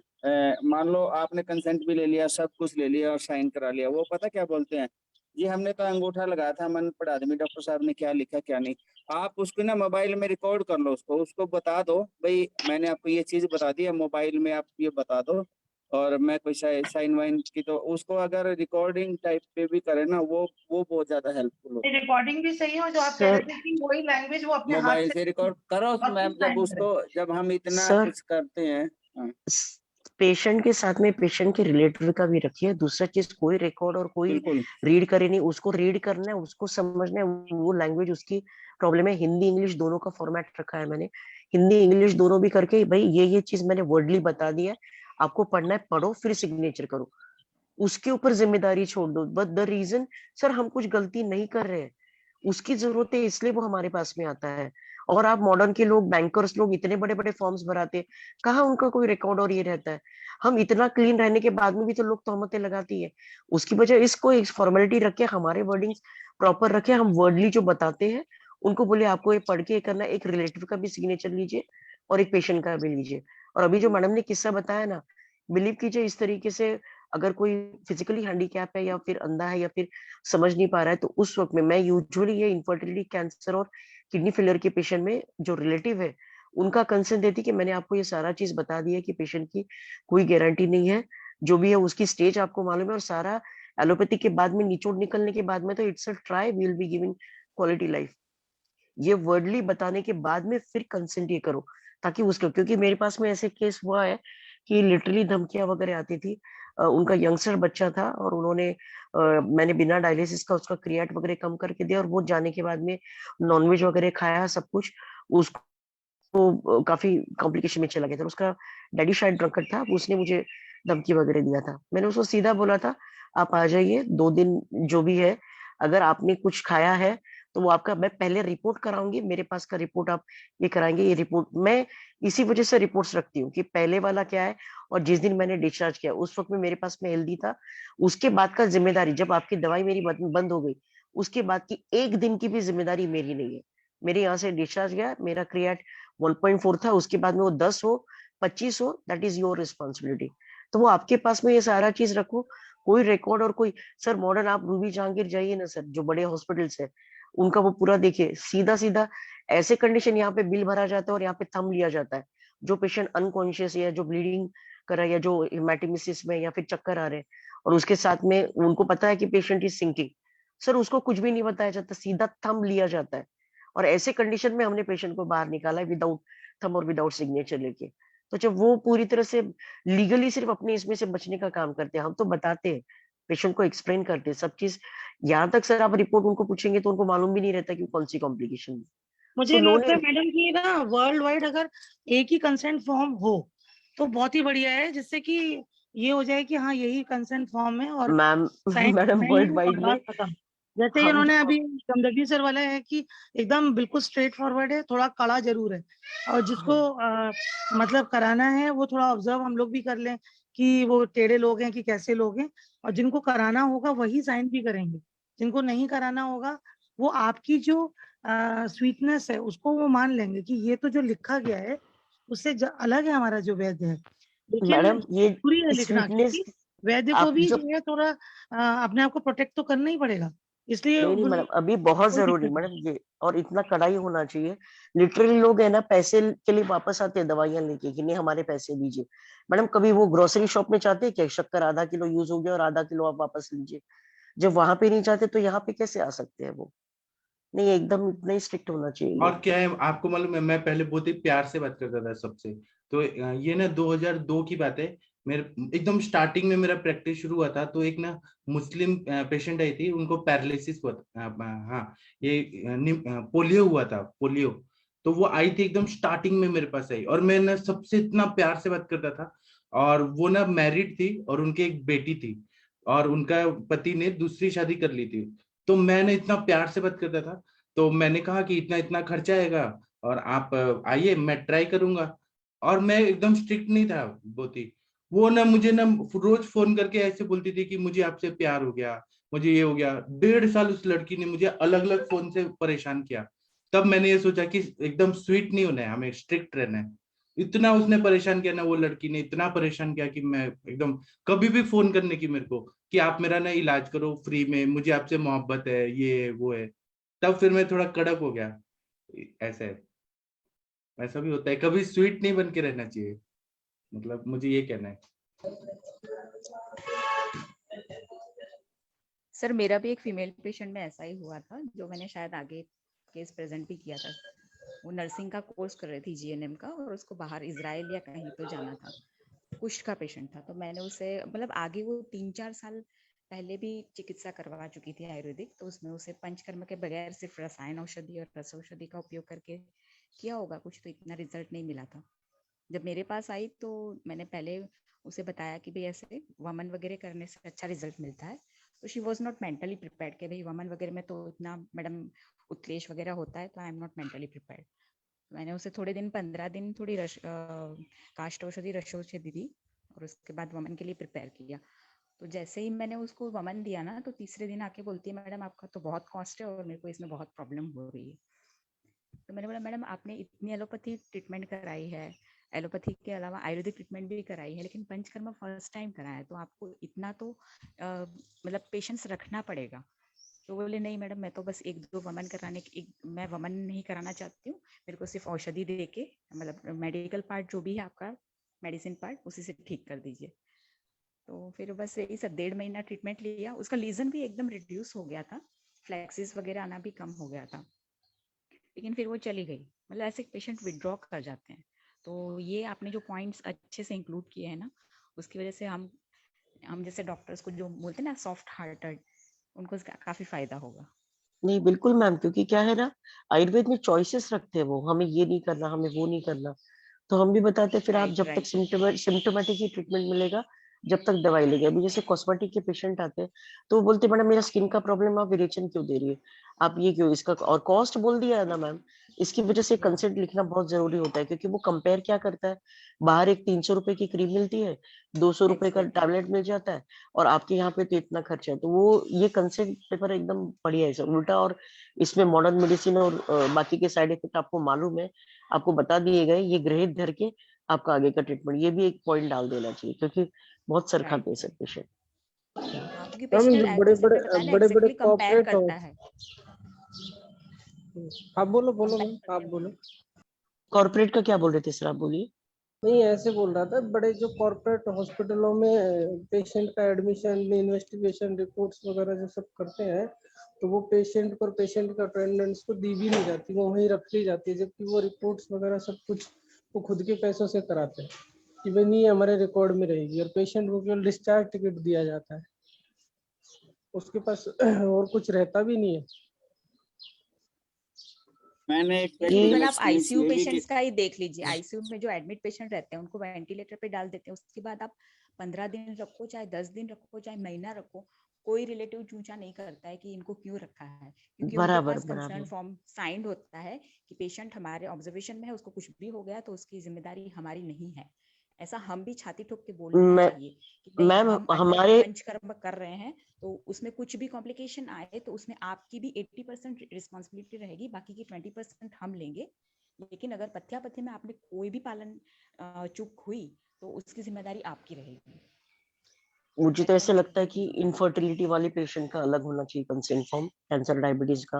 मान लो आपने कंसेंट भी ले लिया, सब कुछ ले लिया और साइन करा लिया, वो पता क्या बोलते हैं, ये हमने तो अंगूठा लगाया था, मन पढ़ा आदमी, डॉक्टर साहब ने क्या लिखा क्या नहीं। आप उसको ना मोबाइल में रिकॉर्ड कर लो, उसको बता दो भाई मैंने आपको ये चीज बता दी है, मोबाइल में आप ये बता दो, और मैं कोई साइन वाइन की, तो उसको अगर रिकॉर्डिंग टाइप पे भी करे ना, वो बहुत ज्यादा हेल्पफुल होता रिकॉर्डिंग भी सही हो जो आप कह सर रहे थे कि वही लैंग्वेज वो है। अपने हाथ मोबाइल से से रिकॉर्ड करो और फिर मैम, साइन करें। जब हम इतना सर कुछ करते हैं। हाँ, पेशेंट के साथ में पेशेंट के रिलेटिव का भी रखिए। दूसरा चीज, कोई रिकॉर्ड और कोई बिल्कुल रीड करे नहीं, उसको रीड करना है, उसको समझना है, वो लैंग्वेज उसकी प्रॉब्लम है। हिंदी इंग्लिश दोनों का फॉर्मेट रखा है मैंने, हिंदी इंग्लिश दोनों भी करके भाई ये चीज मैंने वर्डली बता दी है, आपको पढ़ना है पढ़ो फिर सिग्नेचर करो, उसके ऊपर जिम्मेदारी छोड़ दो। बट द रीजन सर हम कुछ गलती नहीं कर रहे हैं, उसकी जरूरत है इसलिए वो हमारे पास में आता है। और आप मॉडर्न के लोग, बैंकर्स लोग इतने बड़े बड़े फॉर्म्स भराते हैं, कहाँ उनका कोई रिकॉर्ड और ये रहता है। हम इतना क्लीन रहने के बाद में भी तो लोग तोहमतें लगाती है। उसकी वजह इसको एक फॉर्मेलिटी रखे, हमारे वर्डिंग्स प्रॉपर रखे, हम वर्डली जो बताते हैं उनको बोले आपको ये पढ़ के करना, एक रिलेटिव का भी सिग्नेचर लीजिए और एक पेशेंट का भी लीजिए। और अभी जो मैडम ने किस्सा बताया ना, बिलीव कीजिए इस तरीके से अगर कोई फिजिकली हैंडीकैप है या फिर अंधा है या फिर समझ नहीं पा रहा है, तो उस वक्त में मैं यूजुअली ये इनफर्टिलिटी, कैंसर और किडनी फेलियर के पेशेंट में जो रिलेटिव है उनका कंसर्न देती कि मैंने आपको ये सारा चीज बता दिया कि पेशेंट की कोई गारंटी नहीं है, जो भी है उसकी स्टेज आपको मालूम है, और सारा एलोपैथी के बाद में निचोड़ निकलने के बाद में तो it's a try, we will be giving quality life. ये वर्डली बताने के बाद में फिर कंसेंट ये करो, ताकि उसको, क्योंकि मेरे पास में ऐसे केस हुआ है कि लिटरली धमकियां वगैरह आती थी। उनका यंगस्टर बच्चा था और उन्होंने मैंने बिना डायलिसिस का उसका क्रिएट वगैरह कम करके दिया, और वो जाने के बाद में नॉनवेज वगैरह खाया सब कुछ, उसको काफी कॉम्प्लिकेशन में चला गया था। उसका डैडी शायद ड्रंकर्ड था, उसने मुझे धमकी वगैरह दिया था। मैंने उसको सीधा बोला था आप आ जाइए 2 दिन जो भी है, अगर आपने कुछ खाया है तो वो आपका, मैं पहले रिपोर्ट कराऊंगी, मेरे पास का रिपोर्ट आप ये कराएंगे, ये रिपोर्ट मैं इसी वजह से रिपोर्ट्स रखती हूँ कि पहले वाला क्या है, और जिस दिन मैंने डिस्चार्ज किया उस वक्त में मेरे पास में हेल्दी था, उसके बाद का जिम्मेदारी, जब आपकी दवाई मेरी बंद हो गई उसके बाद की 1 दिन की भी जिम्मेदारी मेरी नहीं है। मेरे यहाँ से डिस्चार्ज गया, मेरा क्रिएट 1.4 था, उसके बाद में वो 10 हो 25 हो, दैट इज योर रिस्पॉन्सिबिलिटी। तो वो आपके पास में ये सारा चीज रखो, कोई रिकॉर्ड और कोई, सर मॉडर्न आप रूबी जहांगीर जाइए ना सर, जो बड़े हॉस्पिटल्स है उनका वो पूरा देखिए, सीधा सीधा ऐसे कंडीशन, यहाँ पे बिल भरा जाता है और यहाँ पे थंब लिया जाता है। जो पेशेंट अनकॉन्शियस या जो ब्लीडिंग कर रहा है या जो हेमेटोमेसिस में या फिर चक्कर आ रहे हैं, और उसके साथ में उनको पता है कि पेशेंट इज सिंकिंग, सर उसको कुछ भी नहीं बताया जाता, सीधा थंब लिया जाता है और ऐसे कंडीशन में हमने पेशेंट को बाहर निकाला है विदाउट थंब और विदाउट सिग्नेचर लेके। तो जब वो पूरी तरह से लीगली सिर्फ अपने इसमें से बचने का काम करते हैं, हम तो बताते हैं, पेशेंट को एक्सप्लेन करते हैं सब चीज। यहाँ तक सर आप रिपोर्ट उनको पूछेंगे तो उनको मालूम भी नहीं रहता कि कौन सी कॉम्प्लिकेशन। मुझे लगता है मैडम कि ना वर्ल्ड वाइड अगर एक ही कंसेंट फॉर्म हो तो बहुत ही बढ़िया है, जिससे कि ये हो जाए कि हाँ यही कंसेंट फॉर्म है और मैम वर्ल्ड वाइड में खत्म। जैसे इन्होंने अभी गमदगी सर वाला है कि एकदम बिल्कुल स्ट्रेट फॉरवर्ड है, थोड़ा कड़ा जरूर है, और जिसको मतलब कराना है वो थोड़ा ऑब्जर्व हम लोग भी कर लें कि वो टेढ़े लोग हैं कि कैसे लोग हैं, और जिनको कराना होगा वही साइन भी करेंगे, जिनको नहीं कराना होगा वो आपकी जो स्वीटनेस है उसको वो मान लेंगे कि ये तो जो लिखा गया है उससे अलग है हमारा जो वैद्य है। लेकिन मैडम ये पूरी है लिखना, स्वीटनेस वैद्य को भी जो है थोड़ा अपने आप को प्रोटेक्ट तो करना ही पड़ेगा, इसलिए नहीं मैडम अभी बहुत जरूरी मैडम ये, और इतना कड़ाई होना चाहिए। लिटरली लोग है ना पैसे के लिए वापस आते हैं दवाइयां लेके कि नहीं हमारे पैसे दीजिए। मैडम कभी वो ग्रोसरी शॉप में चाहते हैं कि शक्कर आधा किलो यूज हो गया और आधा किलो आप वापस लीजिए? जब वहां पे नहीं चाहते तो यहाँ पे कैसे आ सकते हैं वो? नहीं एकदम इतना ही स्ट्रिक्ट होना चाहिए। और क्या है आपको मालूम है, मैं पहले बहुत ही प्यार से बात करता था सबसे। तो ये ना 2002 की बात है, मेरे एकदम स्टार्टिंग में मेरा प्रैक्टिस शुरू हुआ था। तो एक ना मुस्लिम पेशेंट आई थी, उनको पैरालिसिस हुआ था, हाँ ये पोलियो हुआ था, पोलियो। तो वो आई थी एकदम स्टार्टिंग में मेरे पास आई, और मैं ना सबसे इतना प्यार से बात करता था। और वो ना मैरिड थी और उनकी एक बेटी थी, और उनका पति ने दूसरी शादी कर ली थी। तो मैंने इतना प्यार से बात करता था। तो मैंने कहा कि इतना इतना खर्चा आएगा और आप आइए, मैं ट्राई करूंगा। और मैं एकदम स्ट्रिक्ट नहीं था बहुत ही। वो ना मुझे ना रोज फोन करके ऐसे बोलती थी कि मुझे आपसे प्यार हो गया, मुझे ये हो गया। 1.5 साल उस लड़की ने मुझे अलग अलग फोन से परेशान किया। तब मैंने ये सोचा कि एकदम स्वीट नहीं होना है, हमें स्ट्रिक्ट रहना है। इतना उसने परेशान किया ना, वो लड़की ने इतना परेशान किया कि मैं एकदम कभी भी फोन करने की मेरे को कि आप मेरा ना इलाज करो फ्री में, मुझे आपसे मोहब्बत है, ये वो है। तब फिर मैं थोड़ा कड़क हो गया। ऐसा है, ऐसा भी होता है, कभी स्वीट नहीं बन के रहना चाहिए, मतलब मुझे ये कहना है। सर मेरा भी एक फीमेल पेशेंट में ऐसा ही हुआ था, जो मैंने शायद आगे केस प्रेजेंट भी किया था। वो नर्सिंग का कोर्स कर रही थी जीएनएम का, और उसको बाहर इजराइल या कहीं तो जाना था। कुष्ठ का पेशेंट था। तो मैंने उसे मतलब आगे वो 3-4 साल पहले भी चिकित्सा करवा चुकी थी आयुर्वेदिक, तो उसमें उसे पंचकर्म के बगैर सिर्फ रसायन औषधि और रस औषधि का उपयोग करके किया होगा कुछ, तो इतना रिजल्ट नहीं मिला था। जब मेरे पास आई तो मैंने पहले उसे बताया कि भाई ऐसे वमन वगैरह करने से अच्छा रिजल्ट मिलता है। तो she was not mentally prepared कि भाई वमन वगैरह में तो इतना मैडम उत्क्लेश वगैरह होता है, तो I am not mentally prepared. मैंने उसे थोड़े दिन 15 दिन थोड़ी काष्ठ औषधि रस औषधि दी, और उसके बाद वमन के लिए प्रिपेयर किया। तो जैसे ही मैंने उसको वमन दिया ना, तो तीसरे दिन आके बोलती है मैडम आपका तो बहुत कॉस्ट है और मेरे को इसमें बहुत प्रॉब्लम हो रही है। तो मैंने बोला मैडम आपने इतनी एलोपैथी ट्रीटमेंट कराई है, एलोपैथी के अलावा आयुर्वेदिक ट्रीटमेंट भी कराई है, लेकिन पंचकर्म फर्स्ट टाइम कराया है, तो आपको इतना तो मतलब पेशेंस रखना पड़ेगा। तो बोले नहीं मैडम मैं तो बस 1-2 वमन कराने मैं वमन नहीं कराना चाहती हूँ, मेरे को सिर्फ औषधि दे के मतलब मेडिकल पार्ट जो भी है आपका मेडिसिन पार्ट उसी से ठीक कर दीजिए। तो फिर बस यही सब 1.5 महीना ट्रीटमेंट लिया, उसका लीजन भी एकदम रिड्यूस हो गया था, फ्लैक्सिस वगैरह आना भी कम हो गया था, लेकिन फिर वो चली गई। मतलब ऐसे पेशेंट विड्रॉ कर जाते हैं। तो ये आपने जो पॉइंट्स अच्छे से इंक्लूड किए हैं ना, उसकी वजह से हम जैसे डॉक्टर्स को जो बोलते हैं ना सॉफ्ट हार्टेड, उनको काफी फायदा होगा। नहीं बिल्कुल मैम, क्योंकि क्या है ना आयुर्वेद में चॉइसेस रखते हैं वो, हमें ये नहीं करना, हमें वो नहीं करना। तो हम भी बताते हैं फिर आप जब तक सिम्टोमेटिक ही ट्रीटमेंट मिलेगा जब तक दवाई लेंगे। अभी जैसे कॉस्मेटिक के पेशेंट आते हैं तो वो बोलते हैं मैडम मेरा स्किन का प्रॉब्लम, आप विरेचन क्यों दे रही है, आप ये क्यों, इसका और कॉस्ट बोल दिया है ना मैम। इसकी वजह से कंसेंट लिखना बहुत जरूरी होता है, क्योंकि वो कंपेयर क्या करता है, बाहर एक 300 रुपए की क्रीम मिलती है, 200 रुपए का टैबलेट मिल जाता है, और आपके यहाँ पे तो इतना खर्चा है। तो वो ये कंसेंट पेपर एकदम बढ़िया है उल्टा। और इसमें मॉडर्न मेडिसिन और बाकी के साइड इफेक्ट आपको मालूम है, आपको बता दिए गए, ये ग्रहित धर के आपका आगे का ट्रीटमेंट, ये भी एक पॉइंट डाल देना चाहिए, क्योंकि बहुत सर खाते हैं सब पेशेंट। बड़े बड़े कॉर्पोरेट हो, आप बोलो आप बोलो। कॉर्पोरेट का क्या बोल रहे थे सर, आप बोलिए। नहीं ऐसे बोल रहा था, बड़े जो कॉर्पोरेट हॉस्पिटलों में पेशेंट का एडमिशन, इन्वेस्टिगेशन रिपोर्ट्स वगैरह जो सब करते हैं, तो वो पेशेंट पर पेशेंट का अटेंडेंस को दी भी नहीं जाती, वो वहीं रखी जाती है, जबकि वो रिपोर्ट्स वगैरह सब कुछ वो खुद के पैसों से कराते हैं कि भाई नहीं हमारे रिकॉर्ड में रहेगी, और पेशेंट को केवल डिस्चार्ज टिकट दिया जाता है, उसके पास और कुछ रहता भी नहीं है। मैंने एक इवन आप आईसीयू पेशेंट्स का ही देख लीजिए, आईसीयू में जो एडमिट पेशेंट रहते हैं उनको वेंटिलेटर पे डाल देते हैं, उसके बाद आप 15 दिन रखो, चाहे 10 दिन रखो, चाहे महीना रखो, कोई रिलेटिव चूचा नहीं करता है कि इनको क्यों रखा है, क्योंकि उनके बराबर पास कंसर्न बराबर फॉर्म साइंड होता है कि पेशेंट हमारे ऑब्जर्वेशन में है, उसको कुछ भी हो गया तो उसकी जिम्मेदारी हमारी नहीं है। ऐसा हम भी छाती ठोक के बोलना मैं चाहिए कि नहीं, मैम हम अगर हमारे पंचकर्म कर रहे हैं तो उसमें कुछ भी कॉम्प्लिकेशन आए तो उसमें आपकी भी 80% रिस्पॉन्सिबिलिटी रहेगी, बाकी की 20% हम लेंगे। लेकिन अगर पथ्या पथ्य में आपने कोई भी पालन चूक हुई तो उसकी जिम्मेदारी आपकी रहेगी। मुझे तो ऐसे लगता है कि इनफर्टिलिटी वाले पेशेंट का अलग होना चाहिए कंसेंट फॉर्म, कैंसर डायबिटीज का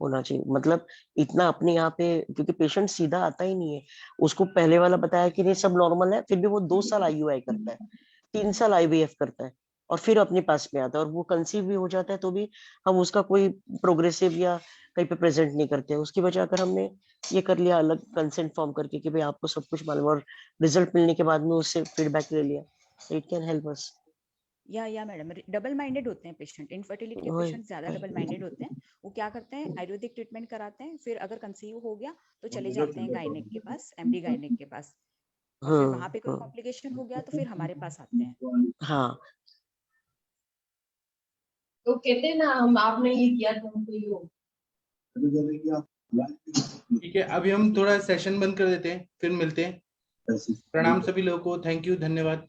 होना चाहिए, मतलब इतना अपने यहाँ पे, क्योंकि पेशेंट सीधा आता ही नहीं है, उसको पहले वाला बताया कि नहीं सब नॉर्मल है, फिर भी वो 2 साल IUI करता है, 3 साल IVF करता है, और फिर अपने पास में आता है, और वो कंसीव भी हो जाता है तो भी हम उसका कोई प्रोग्रेसिव या कहीं पे प्रेजेंट नहीं करते हैं। उसकी वजह अगर हमने ये कर लिया अलग कंसेंट फॉर्म करके कि भाई आपको सब कुछ मालूम, और रिजल्ट मिलने के बाद में उससे फीडबैक ले लिया, इट कैन हेल्प अस। या मैडम डबल माइंडेड होते हैं पेशेंट, इनफर्टिलिटी के पेशेंट ज्यादा डबल माइंडेड होते हैं। वो क्या करते हैं, आयुर्वेदिक ट्रीटमेंट कराते हैं, फिर अगर कंसीव हो गया तो चले जाते हैं गायनेक के पास, MD गायनेक के पास, और फिर वहां पे कोई कॉम्प्लिकेशन हो गया तो फिर हमारे पास आते हैं। हाँ तो कहते हैं ना हम आपने ये किया तो हमको ये हो। ठीक है, अभी हम थोड़ा सेशन बंद कर देते हैं, फिर मिलते हैं। प्रणाम सभी लोगों को, थैंक यू, धन्यवाद।